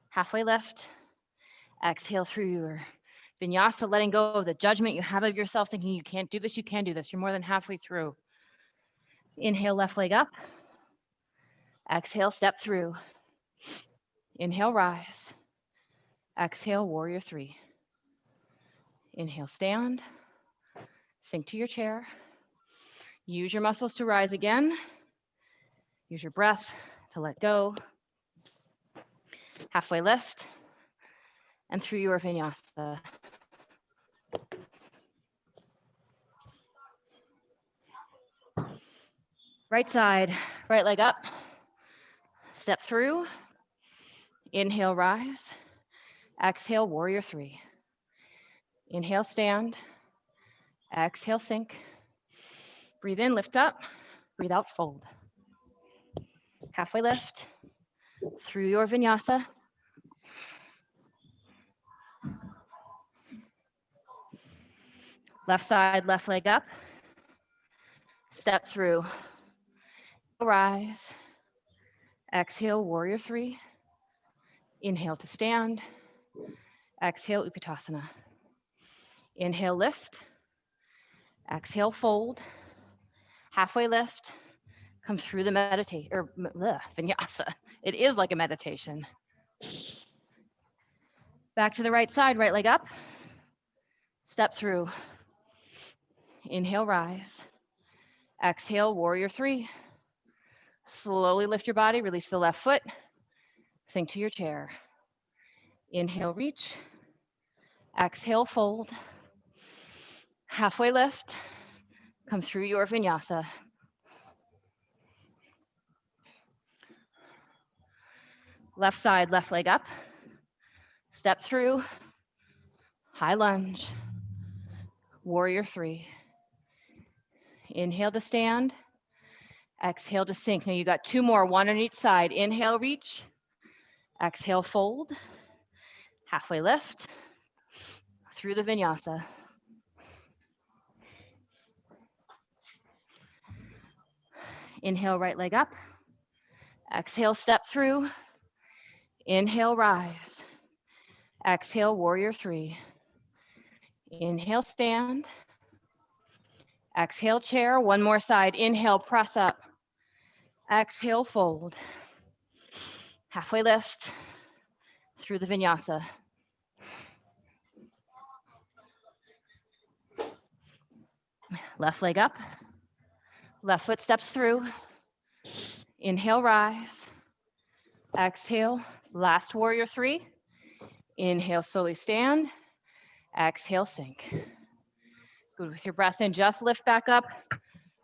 Halfway lift, exhale through your vinyasa, letting go of the judgment you have of yourself, thinking you can't do this, you can do this. You're more than halfway through. Inhale, left leg up. Exhale, step through. Inhale, rise. Exhale, warrior three. Inhale, stand. Sink to your chair. Use your muscles to rise again. Use your breath to let go. Halfway lift. And through your vinyasa. Right side, right leg up. Step through. Inhale, rise. Exhale, warrior three. Inhale, stand. Exhale, sink. Breathe in, lift up. Breathe out, fold. Halfway lift. Through your vinyasa. Left side, left leg up. Step through. Rise. Exhale, warrior three. Inhale to stand. Exhale, Utkatasana. Inhale, lift. Exhale, fold. Halfway lift. Come through the vinyasa. It is like a meditation. Back to the right side, right leg up. Step through. Inhale, rise. Exhale, warrior three. Slowly lift your body, release the left foot. Sink to your chair. Inhale, reach. Exhale, fold. Halfway lift. Come through your vinyasa. Left side, left leg up. Step through. High lunge. Warrior three. Inhale to stand. Exhale to sink. Now you got two more, one on each side. Inhale, reach. Exhale, fold. Halfway lift. Through the vinyasa. Inhale, right leg up. Exhale, step through. Inhale, rise. Exhale, warrior three. Inhale, stand. Exhale, chair. One more side. Inhale, press up. Exhale, fold. Halfway lift. Through the vinyasa. Left leg up. Left foot steps through. Inhale, rise. Exhale, last warrior three. Inhale, slowly stand. Exhale, sink. Good, with your breath in, just lift back up.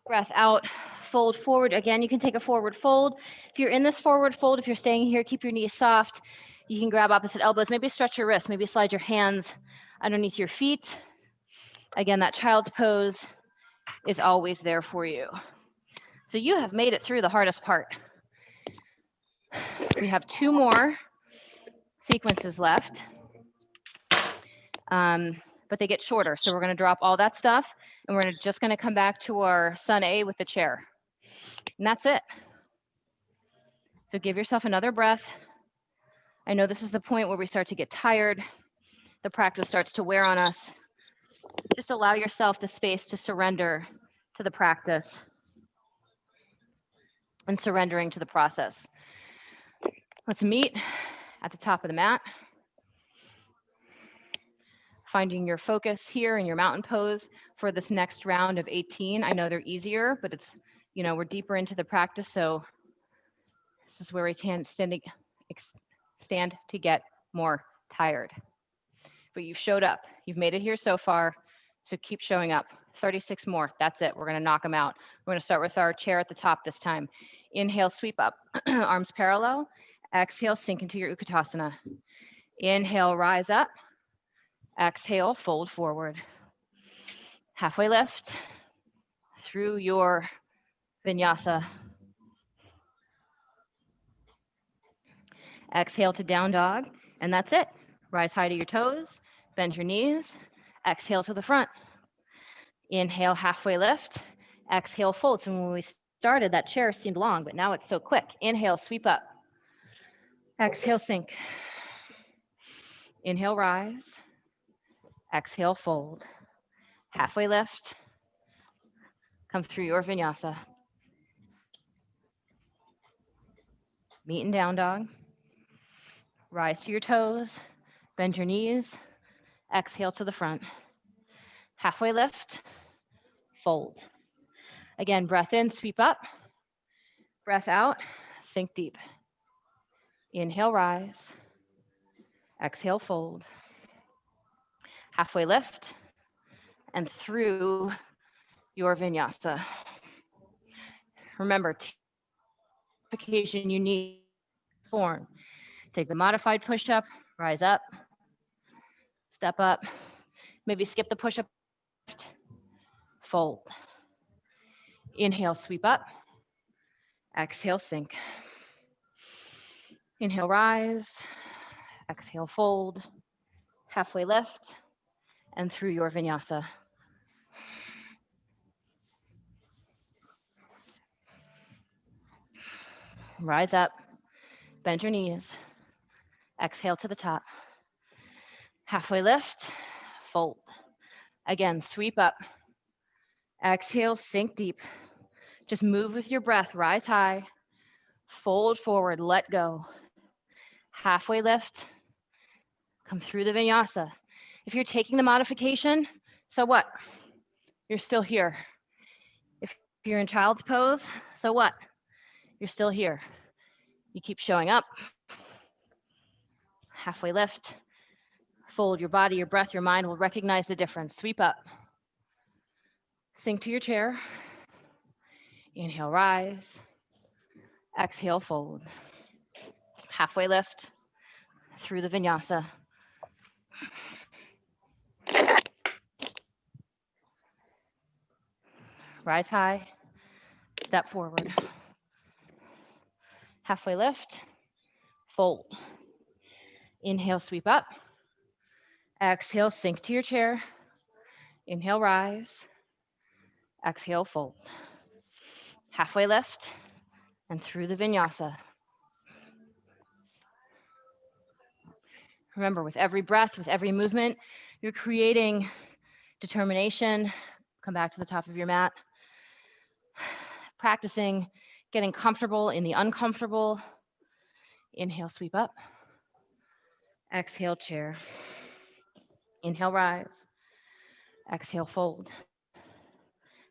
Breath out, fold forward. Again, you can take a forward fold. If you're in this forward fold, if you're staying here, keep your knees soft. You can grab opposite elbows, maybe stretch your wrists, maybe slide your hands underneath your feet. Again, that child's pose is always there for you. So you have made it through the hardest part. We have two more sequences left, but they get shorter. So we're going to drop all that stuff, and we're just going to come back to our Sun A with the chair. And that's it. So give yourself another breath. I know this is the point where we start to get tired. The practice starts to wear on us. Just allow yourself the space to surrender to the practice and surrendering to the process. Let's meet at the top of the mat. Finding your focus here in your mountain pose for this next round of 18. I know they're easier, but it's, we're deeper into the practice, so this is where we stand to get more tired. But you've showed up. You've made it here so far, so keep showing up. 36 more. That's it. We're going to knock them out. We're going to start with our chair at the top this time. Inhale, sweep up. Arms parallel. Exhale, sink into your Utkatasana. Inhale, rise up. Exhale, fold forward. Halfway lift through your vinyasa. Exhale to down dog, and that's it. Rise high to your toes, bend your knees. Exhale to the front. Inhale, halfway lift. Exhale, fold. So when we started, that chair seemed long, but now it's so quick. Inhale, sweep up. Exhale, sink. Inhale, rise. Exhale, fold. Halfway lift. Come through your vinyasa. Meet in down dog. Rise to your toes. Bend your knees. Exhale to the front. Halfway lift. Fold. Again, breath in, sweep up. Breath out, sink deep. Inhale, rise. Exhale, fold. Halfway lift and through your vinyasa. Remember, occasion you need form. Take the modified push-up, rise up, step up, maybe skip the push-up, fold. Inhale, sweep up. Exhale, sink. Inhale, rise. Exhale, fold. Halfway lift and through your vinyasa. Rise up, bend your knees. Exhale to the top. Halfway lift, fold. Again, sweep up. Exhale, sink deep. Just move with your breath, rise high. Fold forward, let go. Halfway lift, come through the vinyasa. If you're taking the modification, so what? You're still here. If you're in child's pose, so what? You're still here. You keep showing up. Halfway lift, fold your body, your breath, your mind will recognize the difference. Sweep up. Sink to your chair. Inhale, rise. Exhale, fold. Halfway lift through the vinyasa. Rise high, step forward. Halfway lift, fold. Inhale, sweep up. Exhale, sink to your chair. Inhale, rise. Exhale, fold. Halfway lift and through the vinyasa. Remember, with every breath, with every movement, you're creating determination. Come back to the top of your mat. Practicing getting comfortable in the uncomfortable. Inhale, sweep up. Exhale, chair. Inhale, rise. Exhale, fold.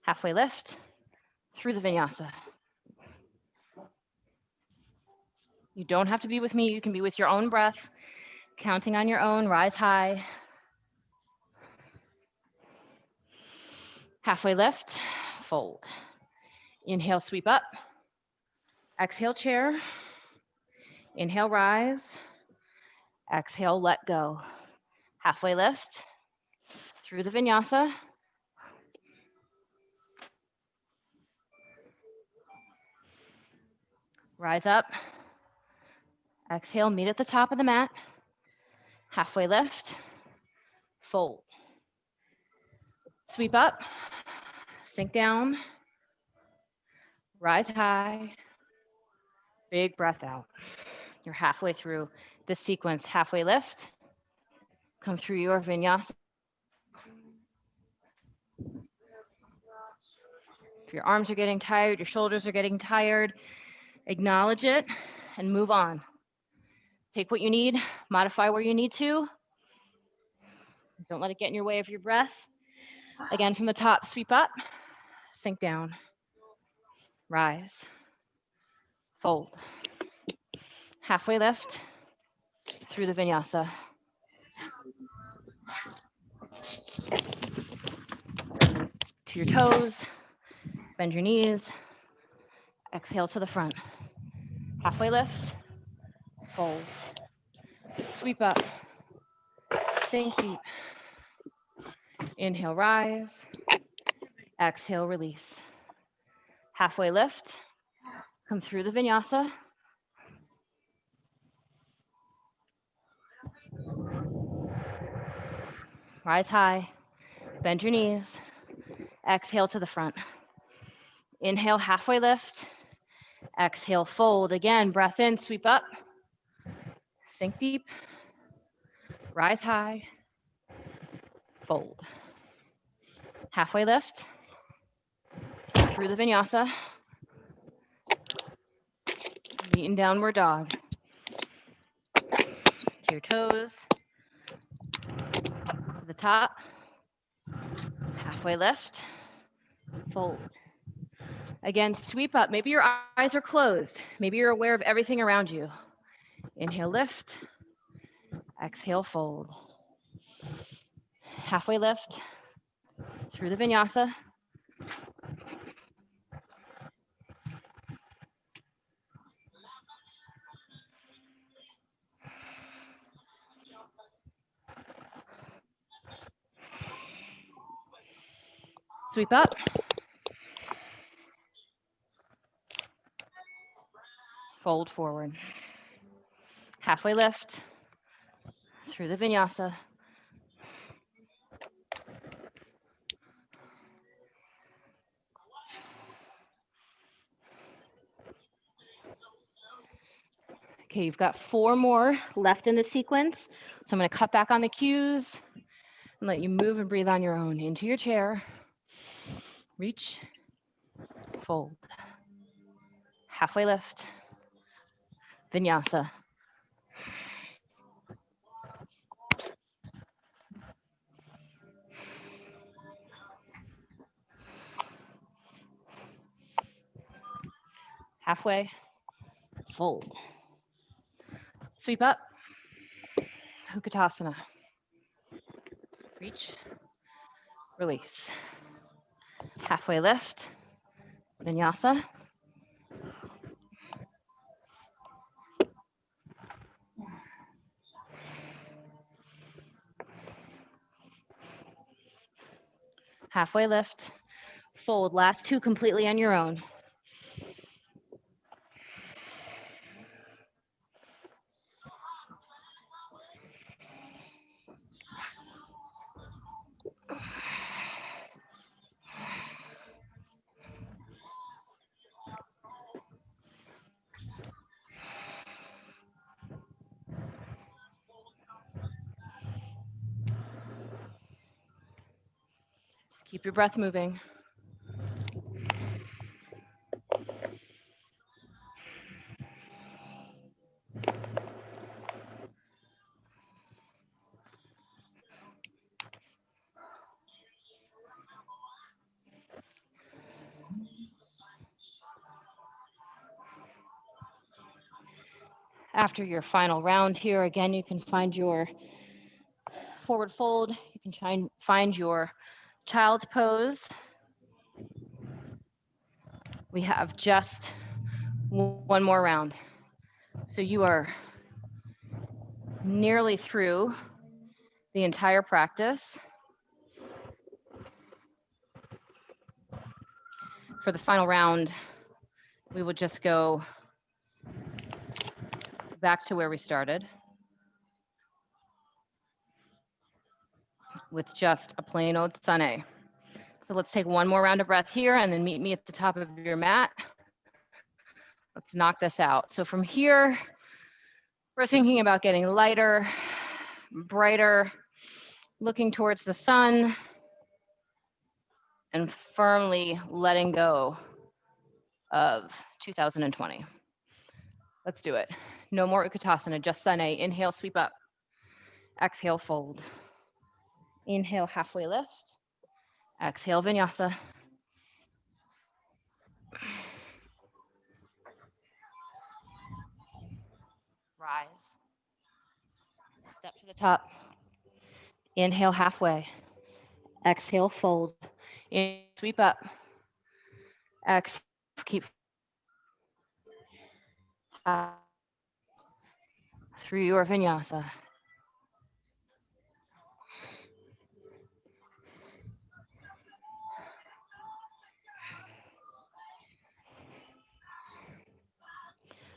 Halfway lift through the vinyasa. You don't have to be with me. You can be with your own breath, counting on your own. Rise high. Halfway lift, fold. Inhale, sweep up. Exhale, chair. Inhale, rise. Exhale, let go. Halfway lift through the vinyasa. Rise up. Exhale, meet at the top of the mat. Halfway lift, fold. Sweep up, sink down, rise high, big breath out. You're halfway through this sequence. Halfway lift, come through your vinyasa. If your arms are getting tired, your shoulders are getting tired, acknowledge it and move on. Take what you need, modify where you need to. Don't let it get in your way of your breath. Again, from the top, sweep up, sink down, rise, fold. Halfway lift, through the vinyasa. To your toes, bend your knees, exhale to the front. Halfway lift, fold, sweep up, sink deep. Inhale, rise, exhale, release. Halfway lift, come through the vinyasa. Rise high, bend your knees, exhale to the front. Inhale, halfway lift, exhale, fold. Again, breath in, sweep up, sink deep, rise high, fold. Halfway lift, through the vinyasa, meet in downward dog. To your toes, to the top, halfway lift, fold. Again, sweep up. Maybe your eyes are closed. Maybe you're aware of everything around you. Inhale, lift, exhale, fold. Halfway lift, through the vinyasa. Sweep up. Fold forward. Halfway lift, through the vinyasa. Okay, you've got 4 more left in the sequence. So I'm going to cut back on the cues and let you move and breathe on your own. Into your chair. Reach, fold. Halfway lift, vinyasa. Halfway, fold. Sweep up, Badakanasana. Reach, release. Halfway lift, vinyasa. Halfway lift, fold. Last 2 completely on your own. Just keep your breath moving. After your final round here, again, you can find your forward fold. You can try and find your child's pose. We have just 1 more round. So you are nearly through the entire practice. For the final round, we will just go back to where we started with just a plain old Sun. So let's take 1 more round of breath here and then meet me at the top of your mat. Let's knock this out. So from here, we're thinking about getting lighter, brighter, looking towards the sun, and firmly letting go of 2020. Let's do it. No more Utkatasana, just Sun. Inhale, sweep up. Exhale, fold. Inhale, halfway lift. Exhale, vinyasa. Rise. Step to the top. Inhale halfway. Exhale, fold. Inhale, sweep up. Exhale, keep through your vinyasa.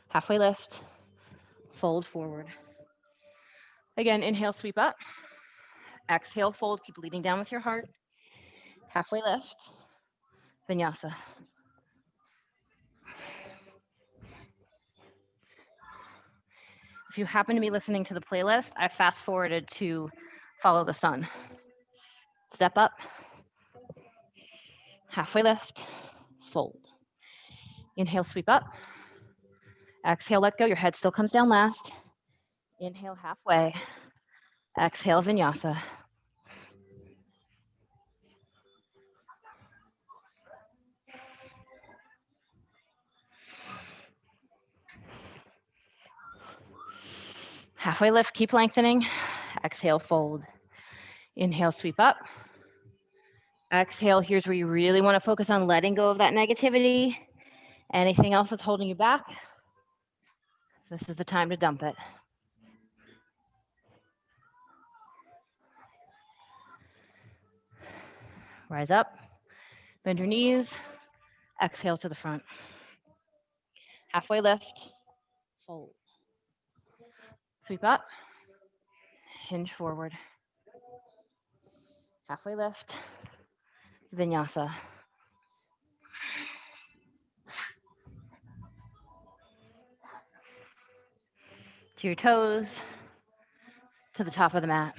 Halfway lift, fold forward. Again, inhale, sweep up. Exhale, fold, keep leading down with your heart. Halfway lift, vinyasa. If you happen to be listening to the playlist, I fast forwarded to Follow the Sun. Step up, halfway lift, fold. Inhale, sweep up. Exhale, let go. Your head still comes down last. Inhale, halfway. Exhale, vinyasa. Halfway lift, keep lengthening. Exhale, fold. Inhale, sweep up. Exhale, here's where you really want to focus on letting go of that negativity. Anything else that's holding you back, this is the time to dump it. Rise up, bend your knees, exhale to the front. Halfway lift, fold. Sweep up, hinge forward. Halfway lift, vinyasa. To your toes, to the top of the mat.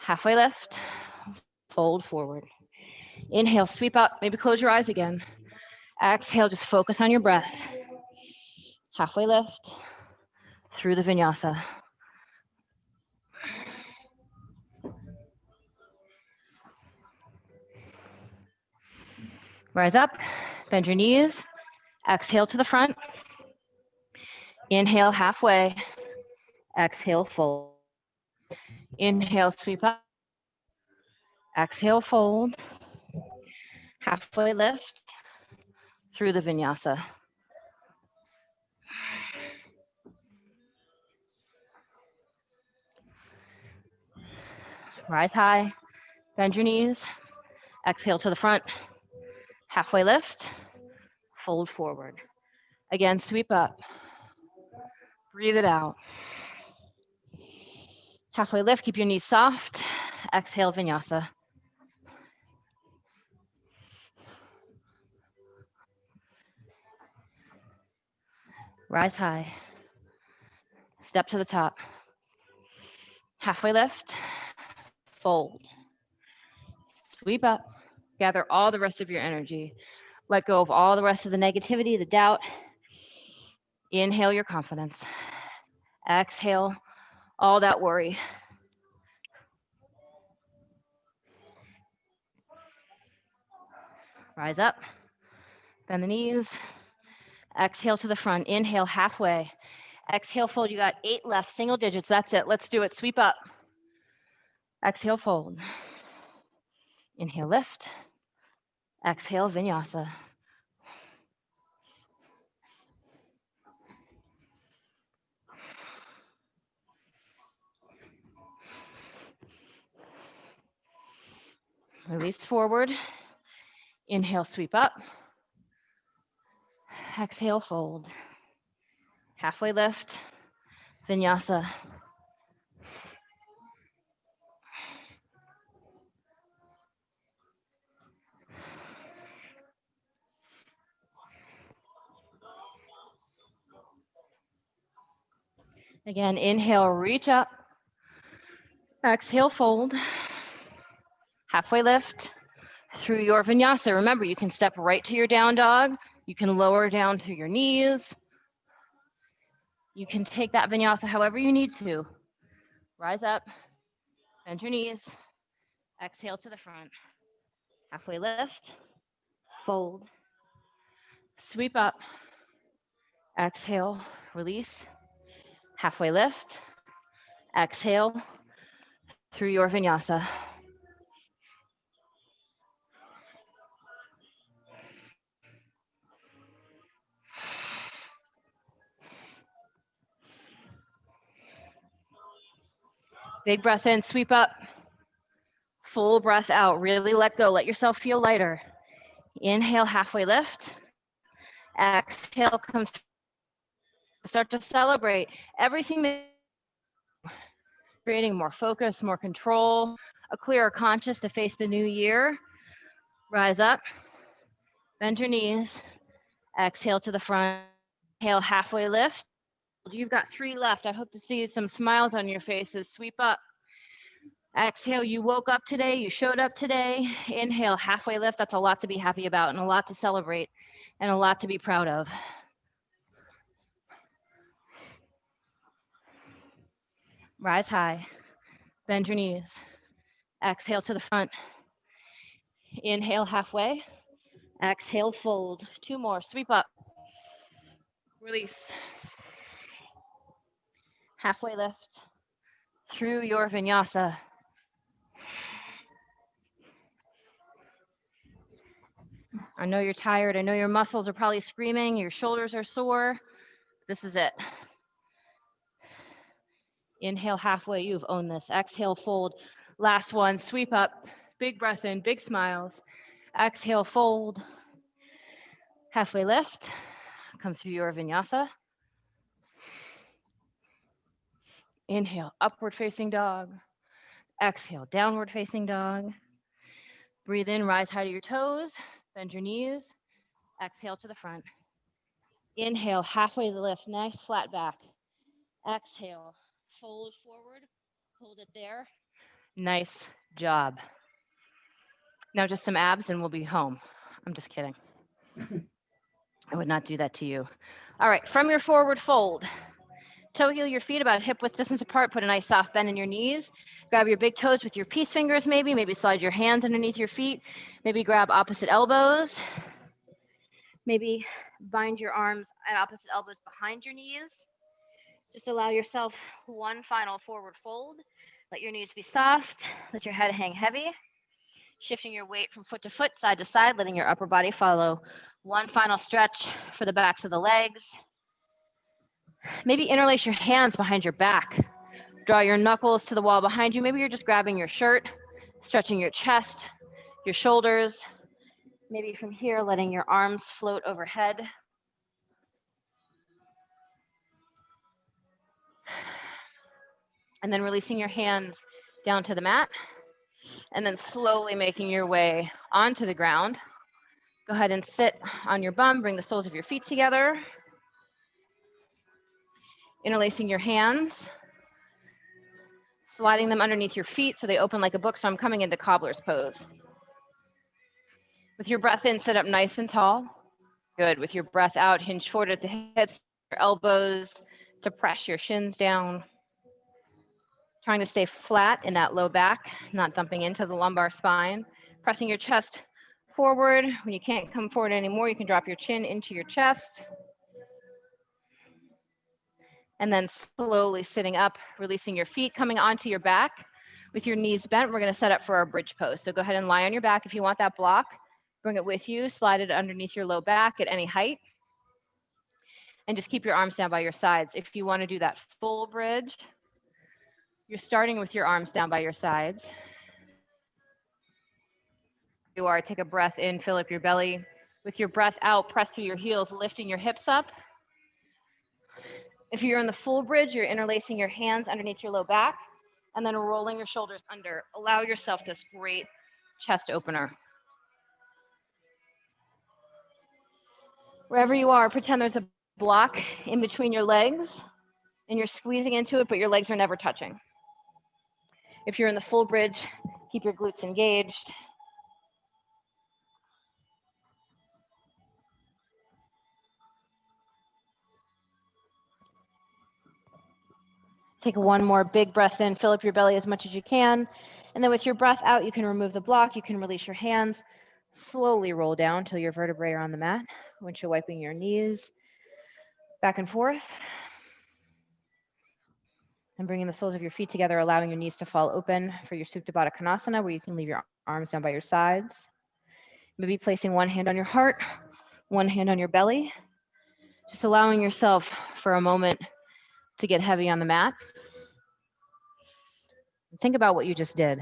Halfway lift, fold forward. Inhale, sweep up, maybe close your eyes again. Exhale, just focus on your breath. Halfway lift, through the vinyasa. Rise up, bend your knees, exhale to the front. Inhale, halfway. Exhale, fold. Inhale, sweep up. Exhale, fold. Halfway lift through the vinyasa. Rise high, bend your knees. Exhale to the front. Halfway lift, fold forward. Again, sweep up. Breathe it out. Halfway lift, keep your knees soft. Exhale, vinyasa. Rise high. Step to the top. Halfway lift, fold. Sweep up. Gather all the rest of your energy. Let go of all the rest of the negativity, the doubt. Inhale your confidence. Exhale all that worry. Rise up, bend the knees. Exhale to the front. Inhale halfway. Exhale, fold. You got 8 left, single digits. That's it. Let's do it. Sweep up. Exhale, fold. Inhale, lift. Exhale, vinyasa. Release forward. Inhale, sweep up. Exhale, fold. Halfway lift. Vinyasa. Again, inhale, reach up. Exhale, fold. Halfway lift through your vinyasa. Remember, you can step right to your down dog. You can lower down to your knees. You can take that vinyasa however you need to. Rise up, bend your knees, exhale to the front. Halfway lift, fold, sweep up, exhale, release. Halfway lift, Exhale through your vinyasa. Big breath in, sweep up. Full breath out, really let go. Let yourself feel lighter. Inhale, halfway lift. Exhale, come through. Start to celebrate everything that creating more focus, more control, a clearer conscious to face the new year. Rise up, bend your knees, exhale to the front, inhale, halfway lift. You've got 3 left. I hope to see some smiles on your faces. Sweep up. Exhale, you woke up today, you showed up today. Inhale, halfway lift. That's a lot to be happy about and a lot to celebrate and a lot to be proud of. Rise high, bend your knees. Exhale to the front. Inhale, halfway. Exhale, fold. 2 more. Sweep up. Release. Halfway lift through your vinyasa. I know you're tired. I know your muscles are probably screaming. Your shoulders are sore. This is it. Inhale, halfway. You've owned this. Exhale, fold. Last one. Sweep up. Big breath in. Big smiles. Exhale, fold. Halfway lift. Come through your vinyasa. Inhale, upward facing dog. Exhale, downward facing dog. Breathe in, rise high to your toes. Bend your knees. Exhale to the front. Inhale, halfway to the lift. Nice flat back. Exhale, fold forward. Hold it there. Nice job. Now just some abs and we'll be home. I'm just kidding. I would not do that to you. All right, from your forward fold, toe heel your feet about hip width distance apart. Put a nice soft bend in your knees. Grab your big toes with your peace fingers maybe slide your hands underneath your feet. Maybe grab opposite elbows. Maybe bind your arms at opposite elbows behind your knees. Just allow yourself one final forward fold. Let your knees be soft. Let your head hang heavy. Shifting your weight from foot to foot, side to side, letting your upper body follow. One final stretch for the backs of the legs. Maybe interlace your hands behind your back. Draw your knuckles to the wall behind you. Maybe you're just grabbing your shirt, stretching your chest, your shoulders. Maybe from here, letting your arms float overhead. And then releasing your hands down to the mat. And then slowly making your way onto the ground. Go ahead and sit on your bum. Bring the soles of your feet together. Interlacing your hands. Sliding them underneath your feet so they open like a book. So I'm coming into Cobbler's pose. With your breath in, sit up nice and tall. Good. With your breath out, hinge forward at the hips, your elbows to press your shins down. Trying to stay flat in that low back, not dumping into the lumbar spine. Pressing your chest forward. When you can't come forward anymore, you can drop your chin into your chest. And then slowly sitting up, releasing your feet, coming onto your back. With your knees bent, we're gonna set up for our bridge pose. So go ahead and lie on your back if you want that block. Bring it with you, slide it underneath your low back at any height. And just keep your arms down by your sides. If you wanna do that full bridge, you're starting with your arms down by your sides. You are, take a breath in, fill up your belly. With your breath out, press through your heels, lifting your hips up. If you're in the full bridge, you're interlacing your hands underneath your low back and then rolling your shoulders under. Allow yourself this great chest opener. Wherever you are, pretend there's a block in between your legs and you're squeezing into it, but your legs are never touching. If you're in the full bridge, keep your glutes engaged. Take one more big breath in, fill up your belly as much as you can. And then with your breath out, you can remove the block, you can release your hands, slowly roll down until your vertebrae are on the mat. Windshield wiping your knees back and forth. And bringing the soles of your feet together, allowing your knees to fall open for your Supta Badakanasana, where you can leave your arms down by your sides. Maybe placing one hand on your heart, one hand on your belly. Just allowing yourself for a moment to get heavy on the mat. Think about what you just did.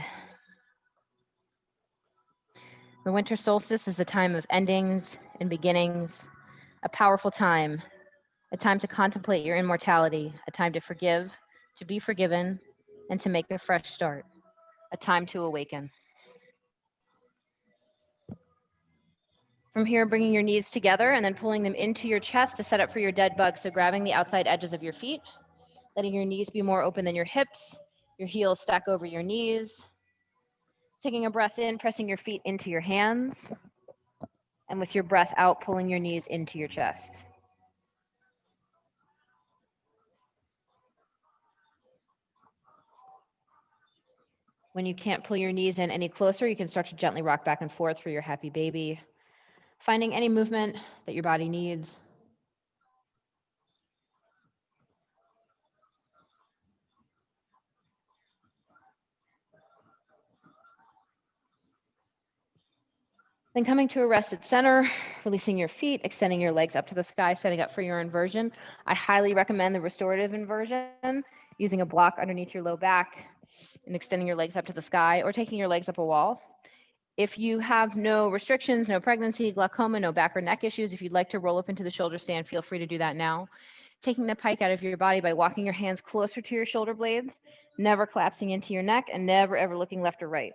The winter solstice is the time of endings and beginnings, a powerful time, a time to contemplate your immortality, a time to forgive, to be forgiven, and to make a fresh start, a time to awaken. From here, bringing your knees together and then pulling them into your chest to set up for your dead bug. So grabbing the outside edges of your feet, letting your knees be more open than your hips, your heels stack over your knees. Taking a breath in, pressing your feet into your hands, and with your breath out, pulling your knees into your chest. When you can't pull your knees in any closer, you can start to gently rock back and forth for your happy baby, finding any movement that your body needs. Then coming to a rest at center, releasing your feet, extending your legs up to the sky, setting up for your inversion. I highly recommend the restorative inversion, using a block underneath your low back and extending your legs up to the sky, or taking your legs up a wall. If you have no restrictions, no pregnancy, glaucoma, no back or neck issues, if you'd like to roll up into the shoulder stand, feel free to do that now. Taking the pike out of your body by walking your hands closer to your shoulder blades, never collapsing into your neck, and never ever looking left or right.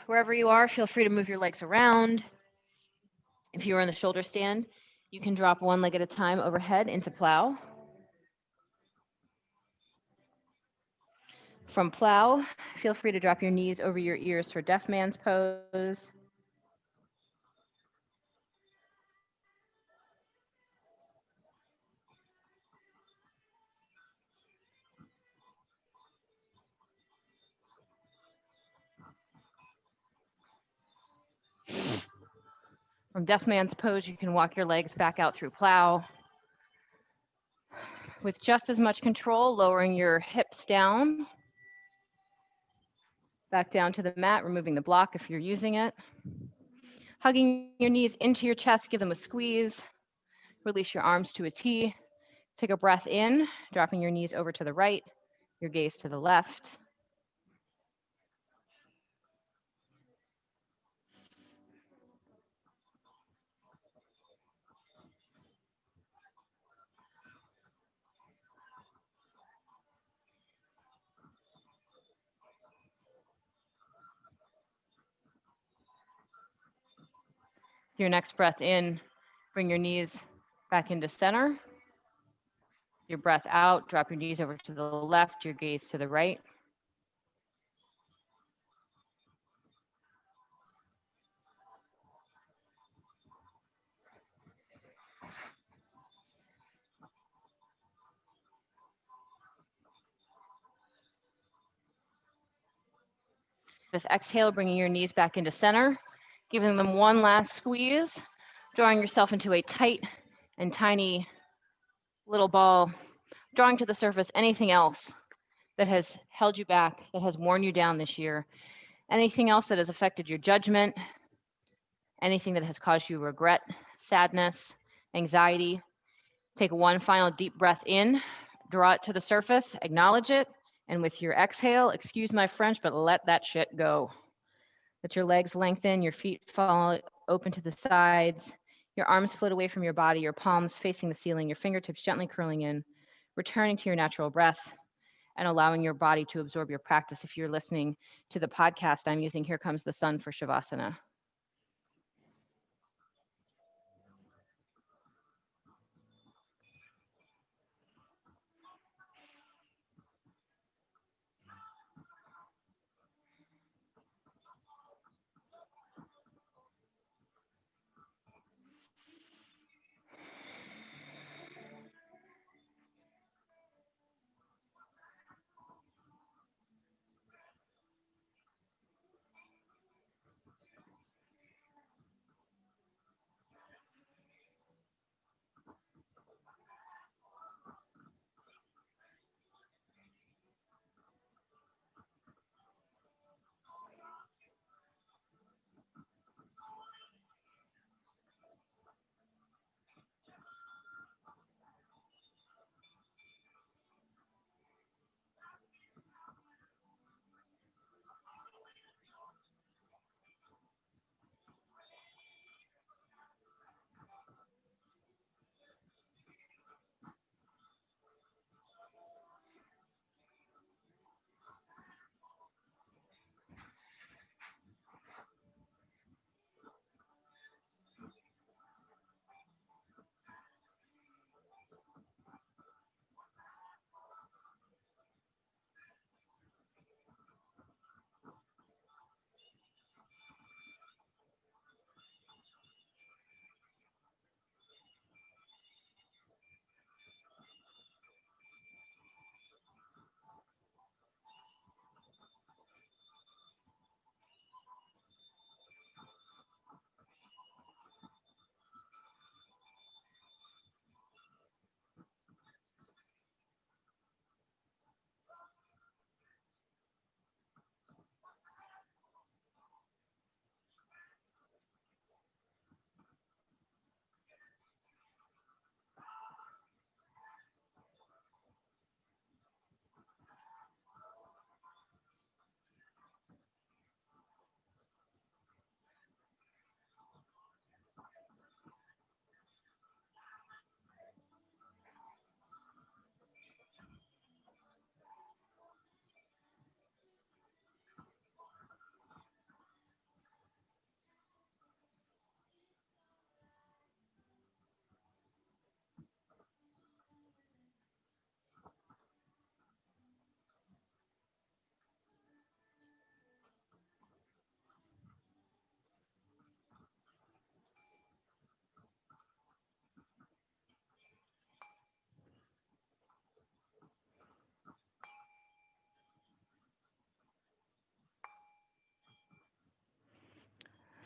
Wherever you are, feel free to move your legs around. If you are in the shoulder stand, you can drop one leg at a time overhead into plow. From plow, feel free to drop your knees over your ears for deaf man's pose. From deaf man's pose, you can walk your legs back out through plow. With just as much control, lowering your hips down, back down to the mat, removing the block if you're using it. Hugging your knees into your chest, give them a squeeze. Release your arms to a T. Take a breath in, dropping your knees over to the right, your gaze to the left. Your next breath in, bring your knees back into center. Your breath out, drop your knees over to the left, your gaze to the right. This exhale, bringing your knees back into center, giving them one last squeeze, drawing yourself into a tight and tiny little ball, drawing to the surface anything else that has held you back, that has worn you down this year, anything else that has affected your judgment, anything that has caused you regret, sadness, anxiety. Take one final deep breath in, draw it to the surface, acknowledge it, and with your exhale, excuse my French, but let that shit go. Let your legs lengthen, your feet fall open to the sides, your arms float away from your body, your palms facing the ceiling, your fingertips gently curling in, returning to your natural breath and allowing your body to absorb your practice. If you're listening to the podcast, I'm using Here Comes the Sun for Shavasana.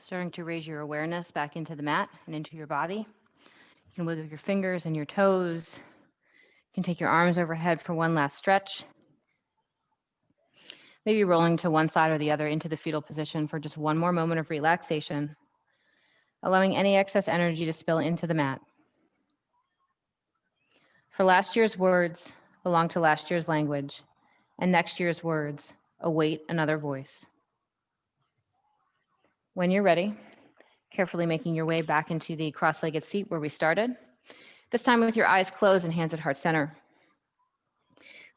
Starting to raise your awareness back into the mat and into your body. You can wiggle your fingers and your toes. You can take your arms overhead for one last stretch. Maybe rolling to one side or the other into the fetal position for just one more moment of relaxation, allowing any excess energy to spill into the mat. For last year's words belong to last year's language, and next year's words await another voice. When you're ready, carefully making your way back into the cross-legged seat where we started, this time with your eyes closed and hands at heart center.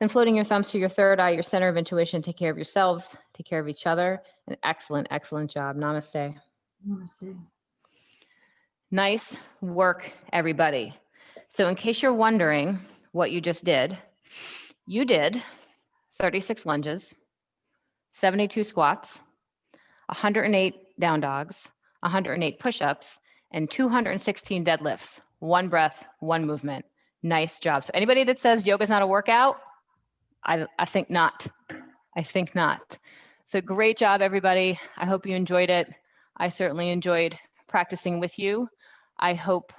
Then floating your thumbs to your third eye, your center of intuition. Take care of yourselves, take care of each other. An excellent, excellent job. Namaste. Namaste. Nice work, everybody. So in case you're wondering what you just did, you did 36 lunges, 72 squats, 108 down dogs, 108 push-ups, and 216 deadlifts. One breath, one movement. Nice job. So anybody that says yoga's not a workout, I think not. I think not. So great job, everybody. I hope you enjoyed it. I certainly enjoyed practicing with you. I hope